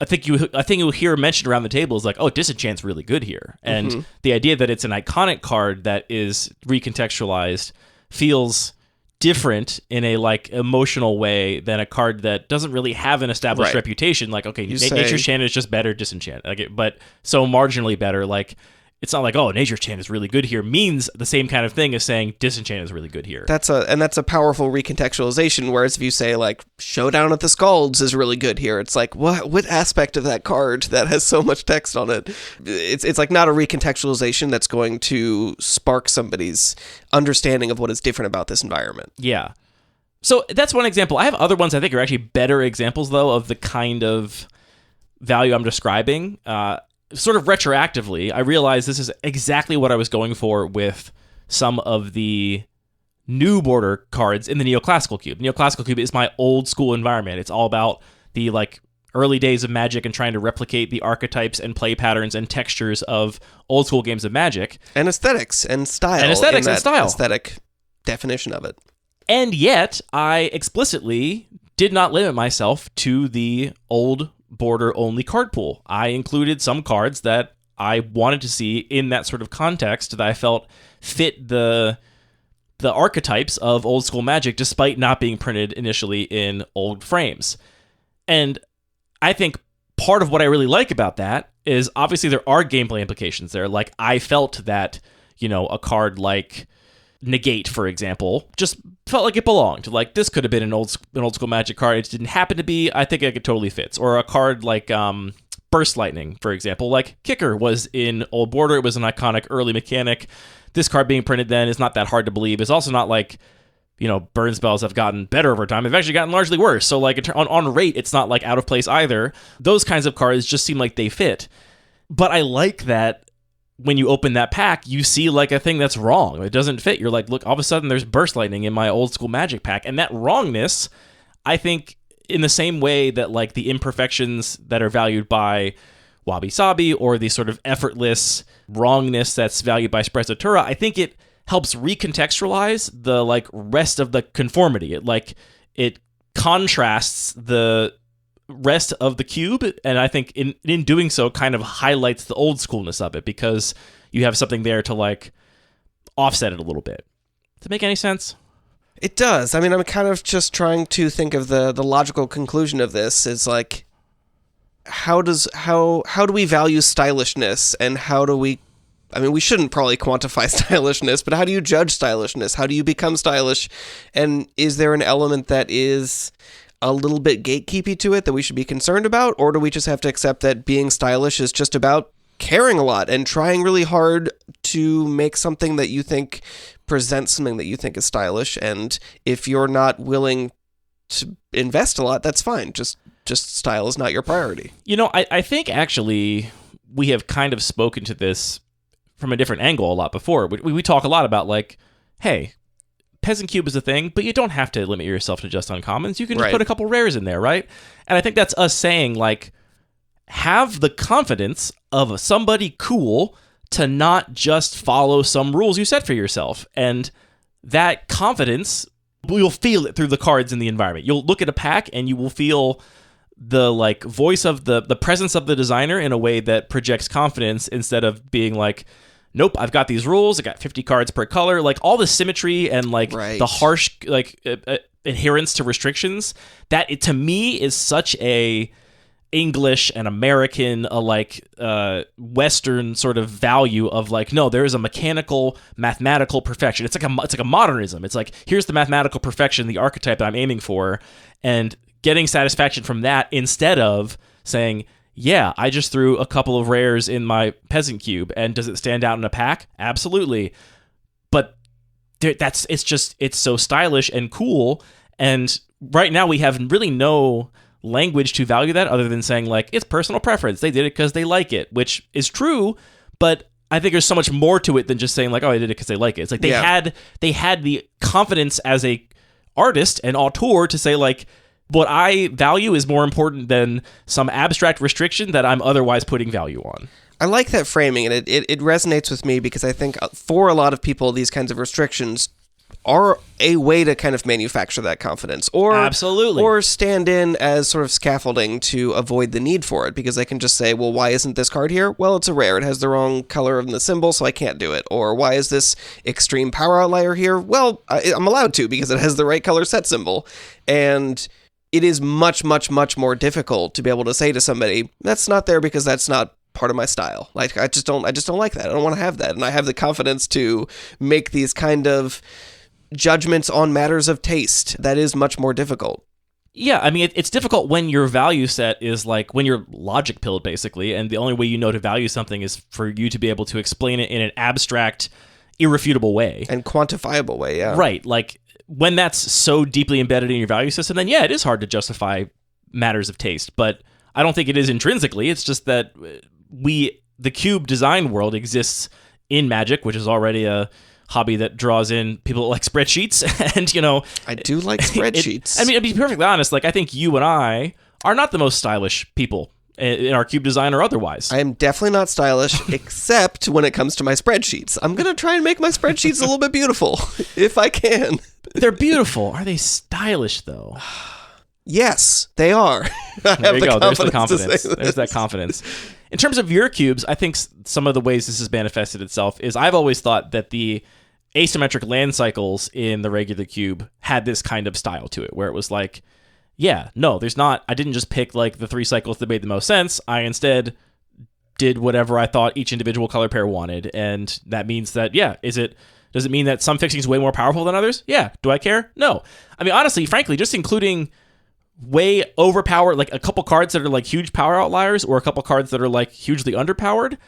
I think you'll hear mentioned around the table is like, oh, Disenchant's really good here. And the idea that it's an iconic card that is recontextualized feels different in a like emotional way than a card that doesn't really have an established reputation. Like, okay, Nature's Chant is just better Disenchant, like but so marginally better. Like, it's not like, oh, Nature's Chant is really good here means the same kind of thing as saying Disenchant is really good here.
That's a powerful recontextualization. Whereas if you say like Showdown at the Scalds is really good here, it's like what aspect of that card that has so much text on it? It's like not a recontextualization that's going to spark somebody's understanding of what is different about this environment.
Yeah. So that's one example. I have other ones I think are actually better examples though of the kind of value I'm describing. Sort of retroactively, I realized this is exactly what I was going for with some of the new border cards in the Neoclassical Cube. Neoclassical Cube is my old school environment. It's all about the like early days of Magic and trying to replicate the archetypes and play patterns and textures of old school games of Magic.
And aesthetics and style.
And aesthetics and style.
Aesthetic definition of it.
And yet, I explicitly did not limit myself to the old border only card pool. I included some cards that I wanted to see in that sort of context that I felt fit the archetypes of old school Magic despite not being printed initially in old frames. And I think part of what I really like about that is obviously there are gameplay implications there. Like I felt that, you know, a card like Negate, for example, just felt like it belonged. Like this could have been an old school Magic card. It didn't happen to be. I think it totally fits. Or a card like Burst Lightning, for example. Like Kicker was in old border. It was an iconic early mechanic. This card being printed then is not that hard to believe. It's also not like, you know, burn spells have gotten better over time. They've actually gotten largely worse. So like on rate, it's not like out of place either. Those kinds of cards just seem like they fit. But I like that when you open that pack, you see like a thing that's wrong. It doesn't fit. You're like, look, all of a sudden there's Burst Lightning in my old school Magic pack. And that wrongness, I think in the same way that like the imperfections that are valued by wabi-sabi or the sort of effortless wrongness that's valued by sprezzatura, I think it helps recontextualize the like rest of the conformity. It contrasts the rest of the cube, and I think in doing so kind of highlights the old schoolness of it because you have something there to like offset it a little bit. Does it make any sense?
It does. I mean, I'm kind of just trying to think of the logical conclusion of this is like, how do we value stylishness, and how do we, I mean, we shouldn't probably quantify stylishness, but how do you judge stylishness? How do you become stylish? And is there an element that is a little bit gatekeepy to it that we should be concerned about? Or do we just have to accept that being stylish is just about caring a lot and trying really hard to make something that you think presents something that you think is stylish? And if you're not willing to invest a lot, that's fine. Just style is not your priority.
You know, I think actually we have kind of spoken to this from a different angle a lot before. We talk a lot about like, hey, Peasant Cube is a thing, but you don't have to limit yourself to just uncommons. You can just put a couple rares in there, right? And I think that's us saying like, have the confidence of somebody cool to not just follow some rules you set for yourself. And that confidence, you'll feel it through the cards in the environment. You'll look at a pack and you will feel the like voice of the presence of the designer in a way that projects confidence instead of being like, nope, I've got these rules, I got 50 cards per color, like all the symmetry and like the harsh like adherence to restrictions. That to me is such a English and American, Western sort of value of like, no, there is a mechanical, mathematical perfection. It's like a modernism. It's like, here's the mathematical perfection, the archetype that I'm aiming for, and getting satisfaction from that instead of saying, yeah, I just threw a couple of rares in my Peasant Cube, and does it stand out in a pack? Absolutely. But it's so stylish and cool, and right now we have really no language to value that other than saying like, it's personal preference. They did it because they like it, which is true, but I think there's so much more to it than just saying like, oh, I did it because they like it. It's like they had the confidence as a artist and auteur to say like, what I value is more important than some abstract restriction that I'm otherwise putting value on.
I like that framing, and it resonates with me because I think for a lot of people, these kinds of restrictions are a way to kind of manufacture that confidence, or
absolutely,
or stand in as sort of scaffolding to avoid the need for it, because they can just say, well, why isn't this card here? Well, it's a rare. It has the wrong color in the symbol, so I can't do it. Or why is this extreme power outlier here? Well, I'm allowed to because it has the right color set symbol. And it is much, much, much more difficult to be able to say to somebody, that's not there because that's not part of my style. Like, I just don't like that. I don't want to have that. And I have the confidence to make these kind of judgments on matters of taste. That is much more difficult.
Yeah, I mean, it's difficult when your value set is like, when you're logic pilled, basically, and the only way you know to value something is for you to be able to explain it in an abstract, irrefutable way.
And quantifiable way, yeah.
Right, like, when that's so deeply embedded in your value system, then yeah, it is hard to justify matters of taste, but I don't think it is intrinsically. It's just that the cube design world exists in Magic, which is already a hobby that draws in people that like spreadsheets, and, you know...
I do like spreadsheets.
I mean, to be perfectly honest, like, I think you and I are not the most stylish people in our cube design or otherwise.
I am definitely not stylish, except when it comes to my spreadsheets. I'm going to try and make my spreadsheets a little bit beautiful, if I can.
They're beautiful. Are they stylish, though?
Yes, they are.
There you go. There's the confidence. There's that confidence. In terms of your cubes, I think some of the ways this has manifested itself is I've always thought that the asymmetric land cycles in the regular cube had this kind of style to it, where it was like, yeah, no, there's not. I didn't just pick like the 3 cycles that made the most sense. I instead did whatever I thought each individual color pair wanted, and that means that, yeah, does it mean that some fixing is way more powerful than others? Yeah. Do I care? No. I mean, honestly, frankly, just including way overpowered, like a couple cards that are like huge power outliers or a couple cards that are like hugely underpowered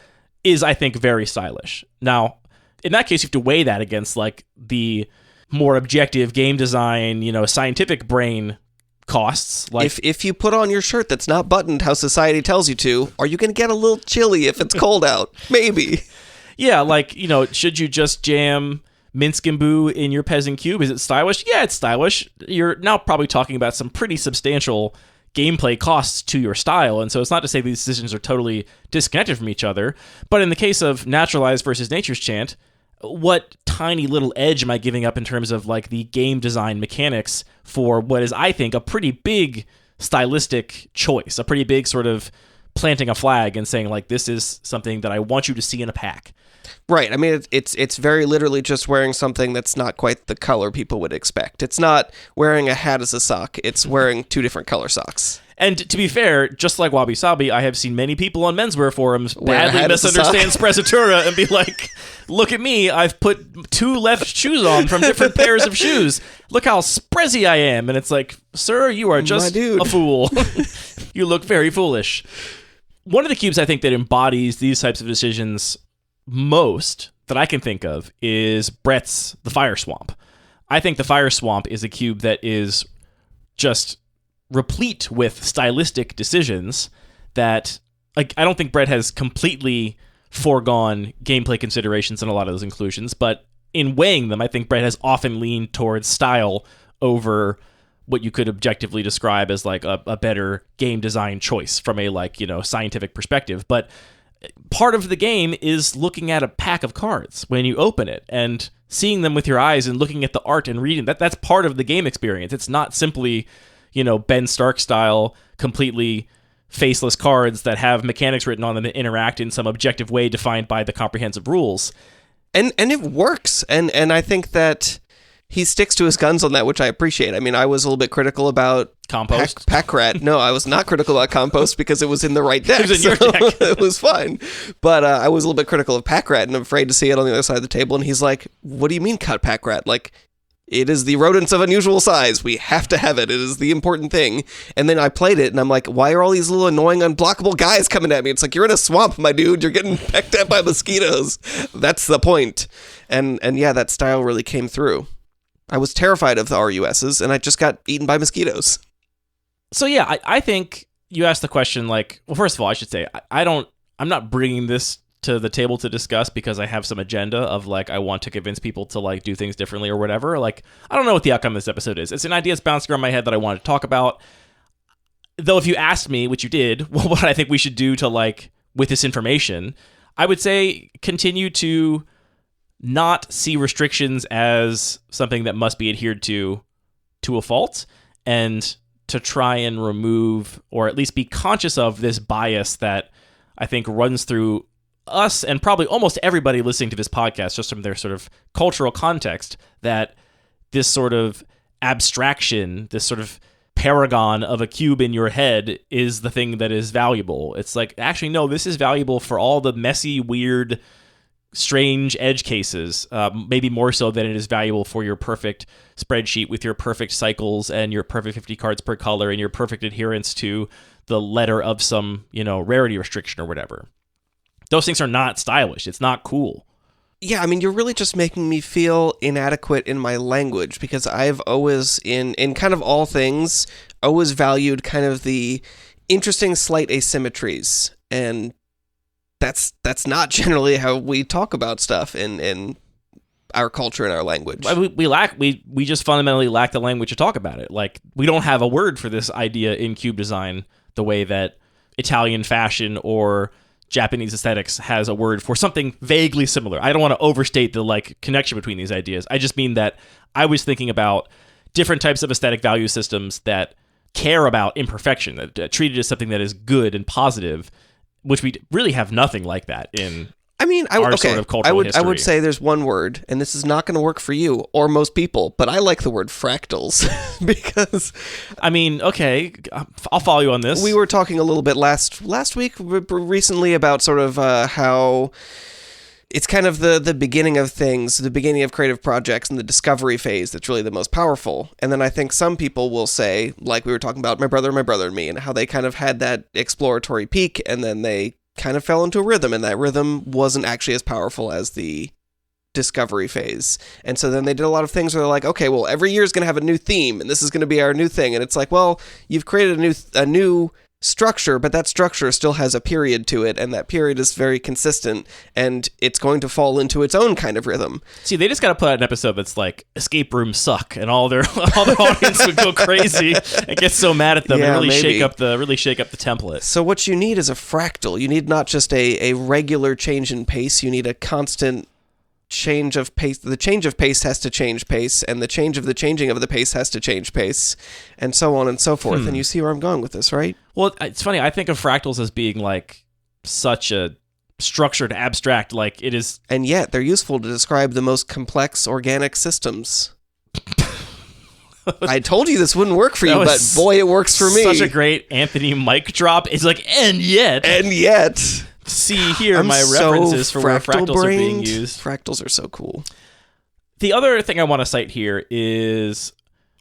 is, I think, very stylish. Now, in that case, you have to weigh that against like the more objective game design, you know, scientific brain costs. Like,
if you put on your shirt that's not buttoned how society tells you to, are you going to get a little chilly if it's cold out? Maybe.
Yeah, like, you know, should you just jam Minsk and Boo in your Peasant Cube. Is it stylish? Yeah, it's stylish. You're now probably talking about some pretty substantial gameplay costs to your style, and so it's not to say these decisions are totally disconnected from each other, but in the case of Naturalize versus Nature's Chant, what tiny little edge am I giving up in terms of like the game design mechanics for what is, I think, a pretty big stylistic choice, a pretty big sort of planting a flag and saying like, this is something that I want you to see in a pack.
Right. I mean, it's very literally just wearing something that's not quite the color people would expect. It's not wearing a hat as a sock. It's wearing two different color socks.
And to be fair, just like wabi-sabi, I have seen many people on menswear forums badly misunderstand sprezzatura and be like, look at me, I've put 2 left shoes on from different pairs of shoes. Look how sprezzy I am. And it's like, sir, you are just a fool. You look very foolish. One of the cubes I think that embodies these types of decisions most that I can think of is Brett's The Fire Swamp. I think The Fire Swamp is a cube that is just replete with stylistic decisions that, like, I don't think Brett has completely foregone gameplay considerations in a lot of those inclusions, but in weighing them, I think Brett has often leaned towards style over what you could objectively describe as like a better game design choice from a, like, you know, scientific perspective. But part of the game is looking at a pack of cards when you open it and seeing them with your eyes and looking at the art and reading that's part of the game experience. It's not simply, you know, Ben Stark style, completely faceless cards that have mechanics written on them that interact in some objective way defined by the comprehensive rules.
And it works. And I think that he sticks to his guns on that, which I appreciate. I mean, I was a little bit critical about
Compost?
Pack Rat. No, I was not critical about Compost because it was in the right deck.
It was in your deck.
It was fine. But I was a little bit critical of Pack Rat and I'm afraid to see it on the other side of the table. And he's like, what do you mean cut Pack Rat? Like, it is the rodents of unusual size. We have to have it. It is the important thing. And then I played it, and I'm like, why are all these little annoying, unblockable guys coming at me? It's like, you're in a swamp, my dude. You're getting pecked at by mosquitoes. That's the point. And yeah, that style really came through. I was terrified of the RUSs, and I just got eaten by mosquitoes.
So yeah, I think you asked the question, like, well, first of all, I should say, I'm not bringing this to the table to discuss because I have some agenda of like, I want to convince people to like do things differently or whatever. Like, I don't know what the outcome of this episode is. It's an idea that's bouncing around my head that I want to talk about. Though if you asked me, which you did, what I think we should do to like, with this information, I would say continue to not see restrictions as something that must be adhered to a fault, and to try and remove, or at least be conscious of, this bias that I think runs through us and probably almost everybody listening to this podcast, just from their sort of cultural context, that this sort of abstraction, this sort of paragon of a cube in your head is the thing that is valuable. It's like, actually, no, this is valuable for all the messy, weird, strange edge cases, maybe more so than it is valuable for your perfect spreadsheet with your perfect cycles and your perfect 50 cards per color and your perfect adherence to the letter of some, you know, rarity restriction or whatever. Those things are not stylish. It's not cool.
Yeah, I mean, you're really just making me feel inadequate in my language, because I've always, in kind of all things, always valued kind of the interesting slight asymmetries, and that's not generally how we talk about stuff in our culture and our language.
We just fundamentally lack the language to talk about it. Like, we don't have a word for this idea in cube design the way that Italian fashion or Japanese aesthetics has a word for something vaguely similar. I don't want to overstate the like connection between these ideas. I just mean that I was thinking about different types of aesthetic value systems that care about imperfection, that treat it as something that is good and positive, which we really have nothing like that in sort of cultural history.
I would say there's one word, and this is not going to work for you or most people, but I like the word fractals because...
I mean, okay, I'll follow you on this.
We were talking a little bit last week recently about sort of how it's kind of the beginning of things, the beginning of creative projects and the discovery phase that's really the most powerful. And then I think some people will say, like we were talking about my brother and me, and how they kind of had that exploratory peak, and then they kind of fell into a rhythm, and that rhythm wasn't actually as powerful as the discovery phase. And so then they did a lot of things where they're like, okay, well, every year is going to have a new theme, and this is going to be our new thing. And it's like, well, you've created a new structure, but that structure still has a period to it, and that period is very consistent, and it's going to fall into its own kind of rhythm.
See, they just got to put out an episode that's like escape rooms suck, and all their audience would go crazy and get so mad at them and really shake up the template.
So what you need is a fractal. You need not just a regular change in pace. You need a constant change of pace. The change of pace has to change pace, and the change of the changing of the pace has to change pace, and so on and so forth. And you see where I'm going with this, right?
Well, it's funny. I think of fractals as being like such a structured abstract, like it is,
and yet they're useful to describe the most complex organic systems. I told you this wouldn't work for you, but boy, it works for me.
Such a great Anthony mic drop. It's like, and yet. See here, my references for where fractals are being used.
Fractals are so cool.
The other thing I want to cite here is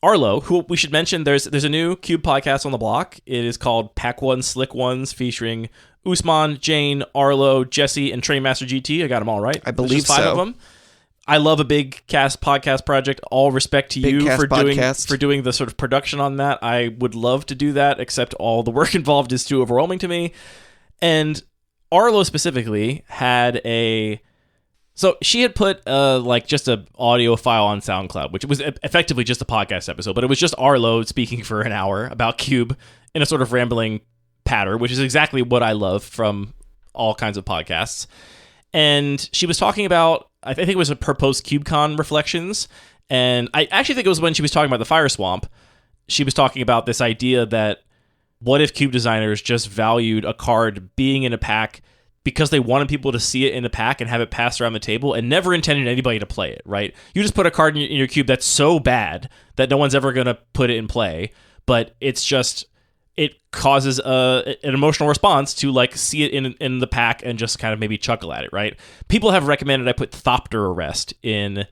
Arlo, who we should mention. There's a new Cube podcast on the block. It is called Pack One Slick Ones, featuring Usman, Jane, Arlo, Jesse, and Trainmaster GT. I got them all right.
I believe
so. 5 of them. I love a big cast podcast project. All respect to you for doing the sort of production on that. I would love to do that, except all the work involved is too overwhelming to me. And Arlo specifically had so she had put like just an audio file on SoundCloud, which was effectively just a podcast episode, but it was just Arlo speaking for an hour about Cube in a sort of rambling patter, which is exactly what I love from all kinds of podcasts. And she was talking about, I think it was her post CubeCon reflections, and I actually think it was when she was talking about the Fire Swamp. She was talking about this idea that what if Cube designers just valued a card being in a pack because they wanted people to see it in a pack and have it passed around the table and never intended anybody to play it, right? You just put a card in your cube that's so bad that no one's ever going to put it in play, but it's just, it causes an emotional response to like see it in the pack and just kind of maybe chuckle at it, right? People have recommended I put Thopter Arrest in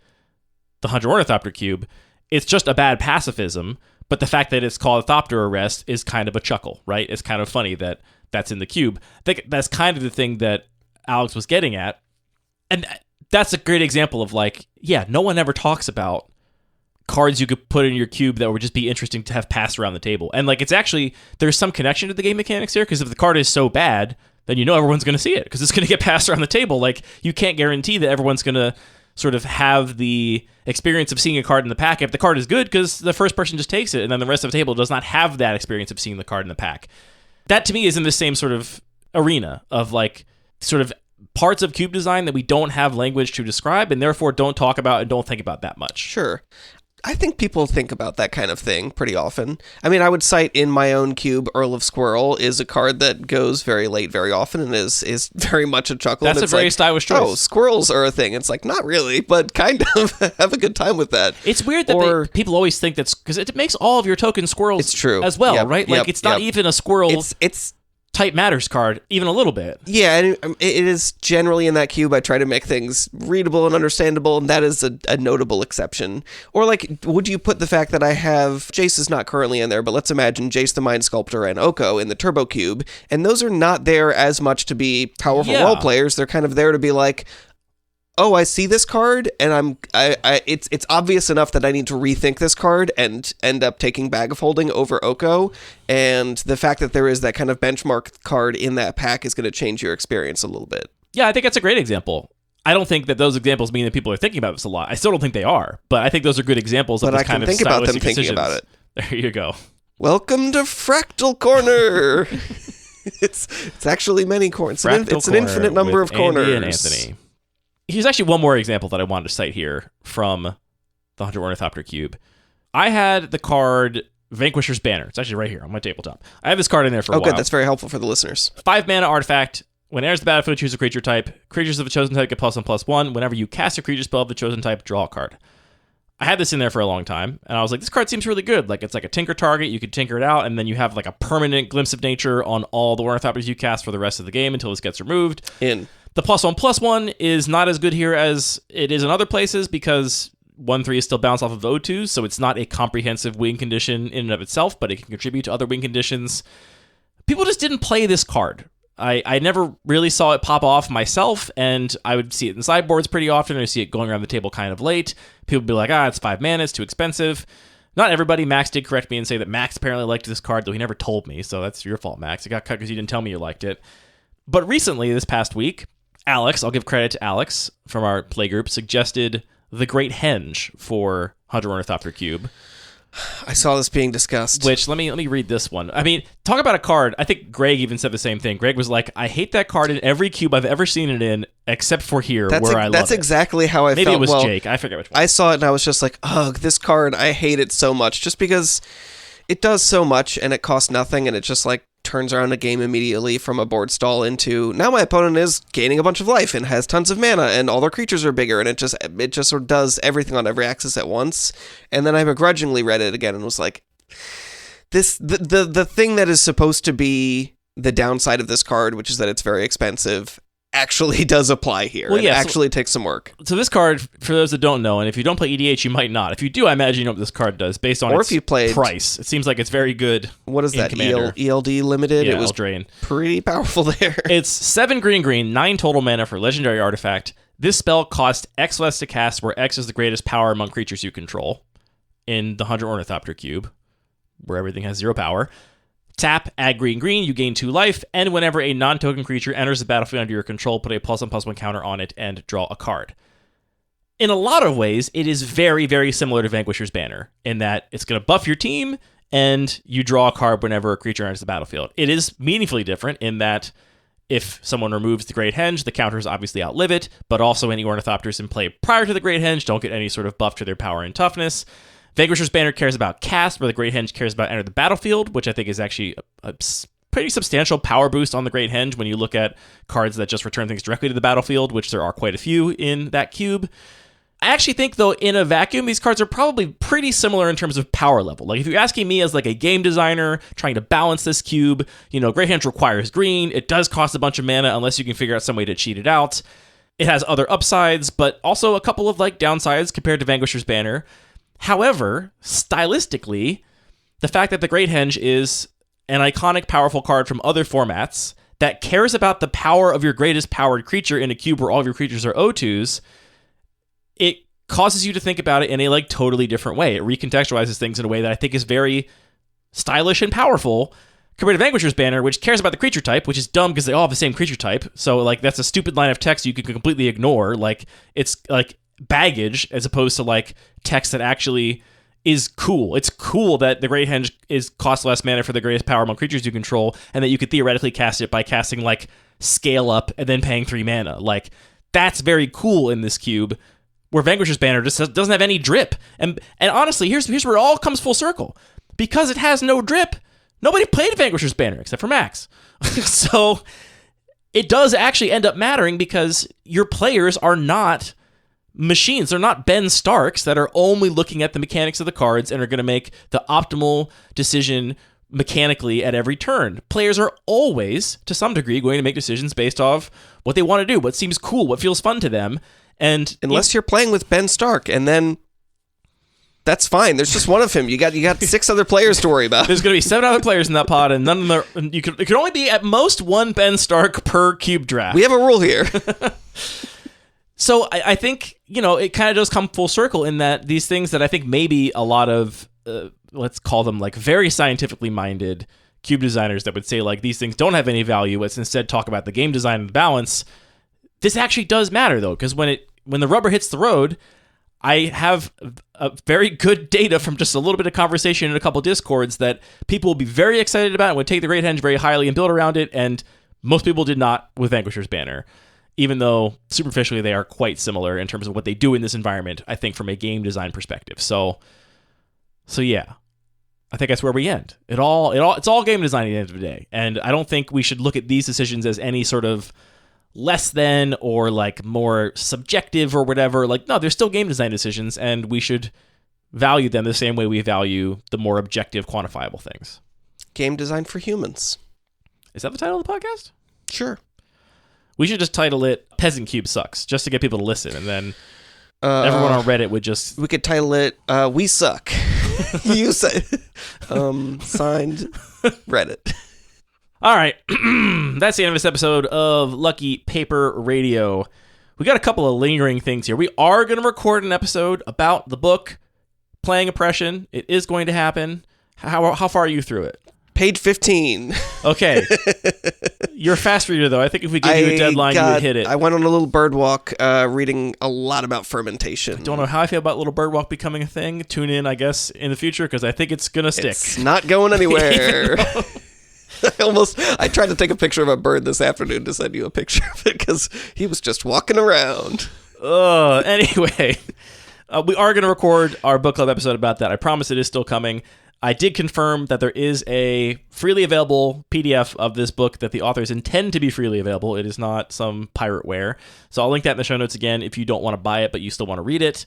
the Hunter Ornithopter cube. It's just a bad pacifism, but the fact that it's called Thopter Arrest is kind of a chuckle, right? It's kind of funny that that's in the cube. I think that's kind of the thing that Alex was getting at. And that's a great example of like, yeah, no one ever talks about cards you could put in your cube that would just be interesting to have passed around the table. And like, it's actually, there's some connection to the game mechanics here, because if the card is so bad, then you know everyone's going to see it because it's going to get passed around the table. Like, you can't guarantee that everyone's going to sort of have the experience of seeing a card in the pack if the card is good, because the first person just takes it and then the rest of the table does not have that experience of seeing the card in the pack. That to me is in the same sort of arena of like sort of parts of cube design that we don't have language to describe and therefore don't talk about and don't think about that much.
Sure. I think people think about that kind of thing pretty often. I mean, I would cite in my own cube, Earl of Squirrel is a card that goes very late very often and is very much a chuckle.
That's a very stylish choice.
Oh, squirrels are a thing. It's like, not really, but kind of have a good time with that.
It's weird that people always think that's, because it makes all of your tokens squirrels.
It's true.
As well, right? Like, it's not even a squirrel.
It's
type matters card, even a little bit.
Yeah, and it is generally in that cube. I try to make things readable and understandable, and that is a notable exception. Or like, would you put the fact that I have Jace is not currently in there, but let's imagine Jace the Mind Sculptor and Oko in the Turbo Cube, and those are not there as much to be powerful role players. They're kind of there to be like, oh, I see this card, and it's obvious enough that I need to rethink this card and end up taking Bag of Holding over Oko, and the fact that there is that kind of benchmark card in that pack is going to change your experience a little bit.
Yeah, I think that's a great example. I don't think that those examples mean that people are thinking about this a lot. I still don't think they are, but I think those are good examples of this kind of stylistic
about them
decisions.
Thinking about it.
There you go.
Welcome to Fractal Corner! It's actually many corners. It's an infinite number of corners.
Andy and Anthony. Here's actually one more example that I wanted to cite here from the Hunter Ornithopter Cube. I had the card Vanquisher's Banner. It's actually right here on my tabletop. I have this card in there for a while.
Oh, good. That's very helpful for the listeners.
5 mana artifact. When it enters the battlefield, choose a creature type. Creatures of the chosen type get +1/+1. Whenever you cast a creature spell of the chosen type, draw a card. I had this in there for a long time, and I was like, this card seems really good. Like, it's like a tinker target. You could tinker it out, and then you have like a permanent glimpse of nature on all the Ornithopters you cast for the rest of the game until this gets removed. The +1/+1 is not as good here as it is in other places because 1/3 is still bounced off of O2, so it's not a comprehensive win condition in and of itself, but it can contribute to other win conditions. People just didn't play this card. I never really saw it pop off myself, and I would see it in sideboards pretty often, or see it going around the table kind of late. People would be like, it's 5 mana, it's too expensive. Not everybody. Max did correct me and say that Max apparently liked this card, though he never told me, so that's your fault, Max. It got cut because you didn't tell me you liked it. But recently, this past week, Alex, I'll give credit to Alex from our play group, suggested the Great Henge for Hunter Ornithopter Cube.
I saw this being discussed.
Which, let me read this one. I mean, talk about a card. I think Greg even said the same thing. Greg was like, I hate that card in every cube I've ever seen it in, except for here, where I love it.
That's exactly how I felt.
Maybe it was Jake. I forget which one.
I saw it and I was just like, ugh, this card, I hate it so much. Just because it does so much and it costs nothing and it just like turns around a game immediately from a board stall into, now my opponent is gaining a bunch of life and has tons of mana and all their creatures are bigger, and it just sort of does everything on every axis at once. And then I begrudgingly read it again and was like, the thing that is supposed to be the downside of this card, which is that it's very expensive, actually does apply here. Well, yeah, it actually takes some work.
So this card, for those that don't know, and if you don't play EDH, you might not. If you do, I imagine you know what this card does based on its price. It seems like it's very good.
What is that? ELD limited?
Yeah,
it was
Eldraine.
Pretty powerful there.
It's 7 green, 9 total mana for legendary artifact. This spell costs X less to cast, where X is the greatest power among creatures you control in the Hunter Ornithopter Cube, where everything has 0 power. Tap, add green, you gain 2 life, and whenever a non-token creature enters the battlefield under your control, put a +1/+1 counter on it and draw a card. In a lot of ways, it is very, very similar to Vanquisher's Banner, in that it's going to buff your team, and you draw a card whenever a creature enters the battlefield. It is meaningfully different in that if someone removes the Great Henge, the counters obviously outlive it, but also any Ornithopters in play prior to the Great Henge don't get any sort of buff to their power and toughness. Vanquisher's Banner cares about cast, where the Great Henge cares about enter the battlefield, which I think is actually a pretty substantial power boost on the Great Henge when you look at cards that just return things directly to the battlefield, which there are quite a few in that cube. I actually think, though, in a vacuum, these cards are probably pretty similar in terms of power level. Like, if you're asking me as like a game designer trying to balance this cube, Great Henge requires green. It does cost a bunch of mana unless you can figure out some way to cheat it out. It has other upsides, but also a couple of like downsides compared to Vanquisher's Banner. However, stylistically, the fact that the Great Henge is an iconic, powerful card from other formats that cares about the power of your greatest powered creature in a cube where all of your creatures are O2s, it causes you to think about it in a like totally different way. It recontextualizes things in a way that I think is very stylish and powerful compared to Vanquisher's Banner, which cares about the creature type, which is dumb because they all have the same creature type. So like that's a stupid line of text you can completely ignore. Like it's like baggage as opposed to like text that actually is cool. It's cool that the Great Henge costs less mana for the greatest power among creatures you control, and that you could theoretically cast it by casting like Scale Up and then paying 3 mana. Like that's very cool in this cube, where Vanquisher's Banner just doesn't have any drip. And honestly, here's where it all comes full circle. Because it has no drip, nobody played Vanquisher's Banner except for Max. So it does actually end up mattering because your players are not machines. They're not Ben Starks that are only looking at the mechanics of the cards and are going to make the optimal decision mechanically at every turn. Players are always, to some degree, going to make decisions based off what they want to do, what seems cool, what feels fun to them. And
unless you're playing with Ben Stark, and then that's fine. There's just one of him. You got 6 other players to worry about.
There's going to be 7 other players in that pod, and none of them are, it could only be at most 1 Ben Stark per cube draft.
We have a rule here.
So I think, it kind of does come full circle in that these things that I think maybe a lot of, let's call them like very scientifically minded cube designers that would say like these things don't have any value, let's instead talk about the game design and the balance. This actually does matter though, because when the rubber hits the road, I have a very good data from just a little bit of conversation in a couple Discords that people will be very excited about and would take the Great Henge very highly and build around it, and most people did not with Vanquisher's Banner. Even though superficially they are quite similar in terms of what they do in this environment, I think from a game design perspective. So yeah, I think that's where we end. It's all game design at the end of the day. And I don't think we should look at these decisions as any sort of less than or like more subjective or whatever. Like, no, they're still game design decisions, and we should value them the same way we value the more objective, quantifiable things.
Game design for humans.
Is that the title of the podcast?
Sure.
We should just title it Peasant Cube Sucks, just to get people to listen, and then everyone on Reddit would just...
We could title it We Suck. You say... signed Reddit.
All right. That's the end of this episode of Lucky Paper Radio. We got a couple of lingering things here. We are going to record an episode about the book playing oppression. It is going to happen. How far are you through it?
Page 15.
Okay. You're a fast reader, though. I think if we give you a deadline, you would hit it.
I went on a little bird walk reading a lot about fermentation.
Don't know how I feel about Little Bird Walk becoming a thing. Tune in, I guess, in the future, because I think it's going to stick.
It's not going anywhere. I tried to take a picture of a bird this afternoon to send you a picture of it, because he was just walking around.
Anyway, we are going to record our book club episode about that. I promise it is still coming. I did confirm that there is a freely available PDF of this book that the authors intend to be freely available. It is not some pirateware. So I'll link that in the show notes again if you don't want to buy it, but you still want to read it.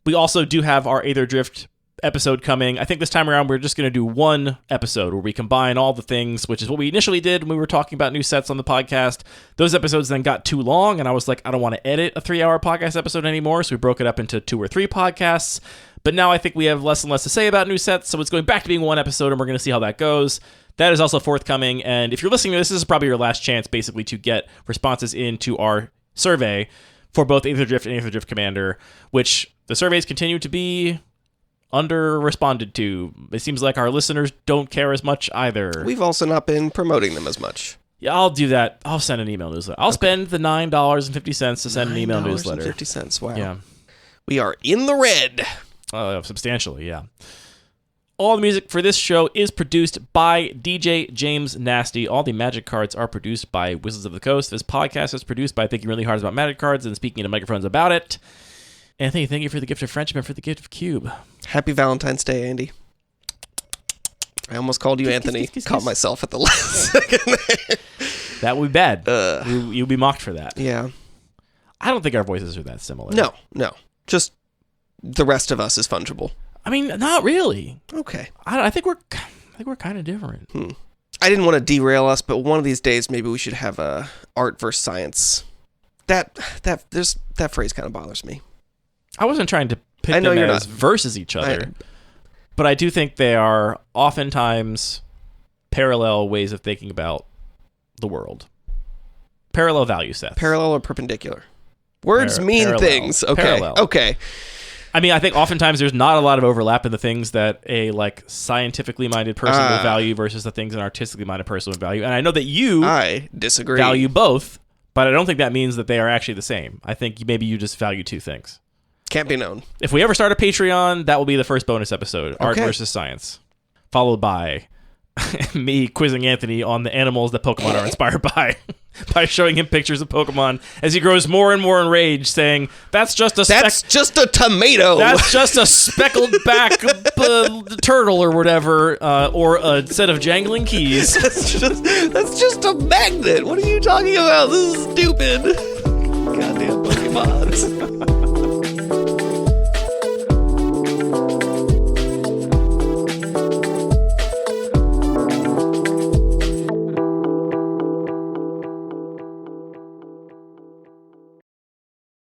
We also do have our Aether Drift episode coming. I think this time around we're just going to do one episode where we combine all the things, which is what we initially did when we were talking about new sets on the podcast. Those episodes then got too long, and I was like, I don't want to edit a 3-hour podcast episode anymore, so we broke it up into 2 or 3 podcasts. But now I think we have less and less to say about new sets, so it's going back to being one episode, and we're going to see how that goes. That is also forthcoming, and if you're listening to this, this is probably your last chance, basically, to get responses into our survey for both Aether Drift and Aether Drift Commander, which the surveys continue to be under-responded to. It seems like our listeners don't care as much either.
We've also not been promoting them as much.
Yeah, I'll do that. I'll send an email newsletter. I'll spend the $9.50 to send an email newsletter.
$9.50, wow.
Yeah.
We are in the red.
Substantially, yeah. All the music for this show is produced by DJ James Nasty. All the Magic cards are produced by Wizards of the Coast. This podcast is produced by Thinking Really Hard About Magic Cards and Speaking to Microphones About It. Anthony, thank you for the gift of friendship and for the gift of Cube.
Happy Valentine's Day, Andy. I almost called you Anthony. Caught myself at the last second.
That would be bad. You'd be mocked for that.
Yeah.
I don't think our voices are that similar.
No. Just the rest of us is fungible.
I mean, not really.
Okay.
I think we're kind of different.
I didn't want to derail us, but one of these days maybe we should have a art versus science. That phrase kind of bothers me.
I wasn't trying to pick them as versus each other, but I do think they are oftentimes parallel ways of thinking about the world. Parallel value sets.
Parallel or perpendicular? Words mean
parallel.
Things. Okay.
Parallel.
Okay.
I mean, I think oftentimes there's not a lot of overlap in the things that a scientifically minded person would value versus the things an artistically minded person would value. And I know that
I disagree.
Value both, but I don't think that means that they are actually the same. I think maybe you just value two things.
Can't be known.
If we ever start a Patreon, that will be the first bonus episode, Art versus Science, followed by me quizzing Anthony on the animals that Pokemon are inspired by showing him pictures of Pokemon as he grows more and more enraged, saying, that's just a
tomato.
That's just a speckled back turtle or whatever, or a set of jangling keys.
That's just a magnet. What are you talking about? This is stupid. Goddamn Pokemon.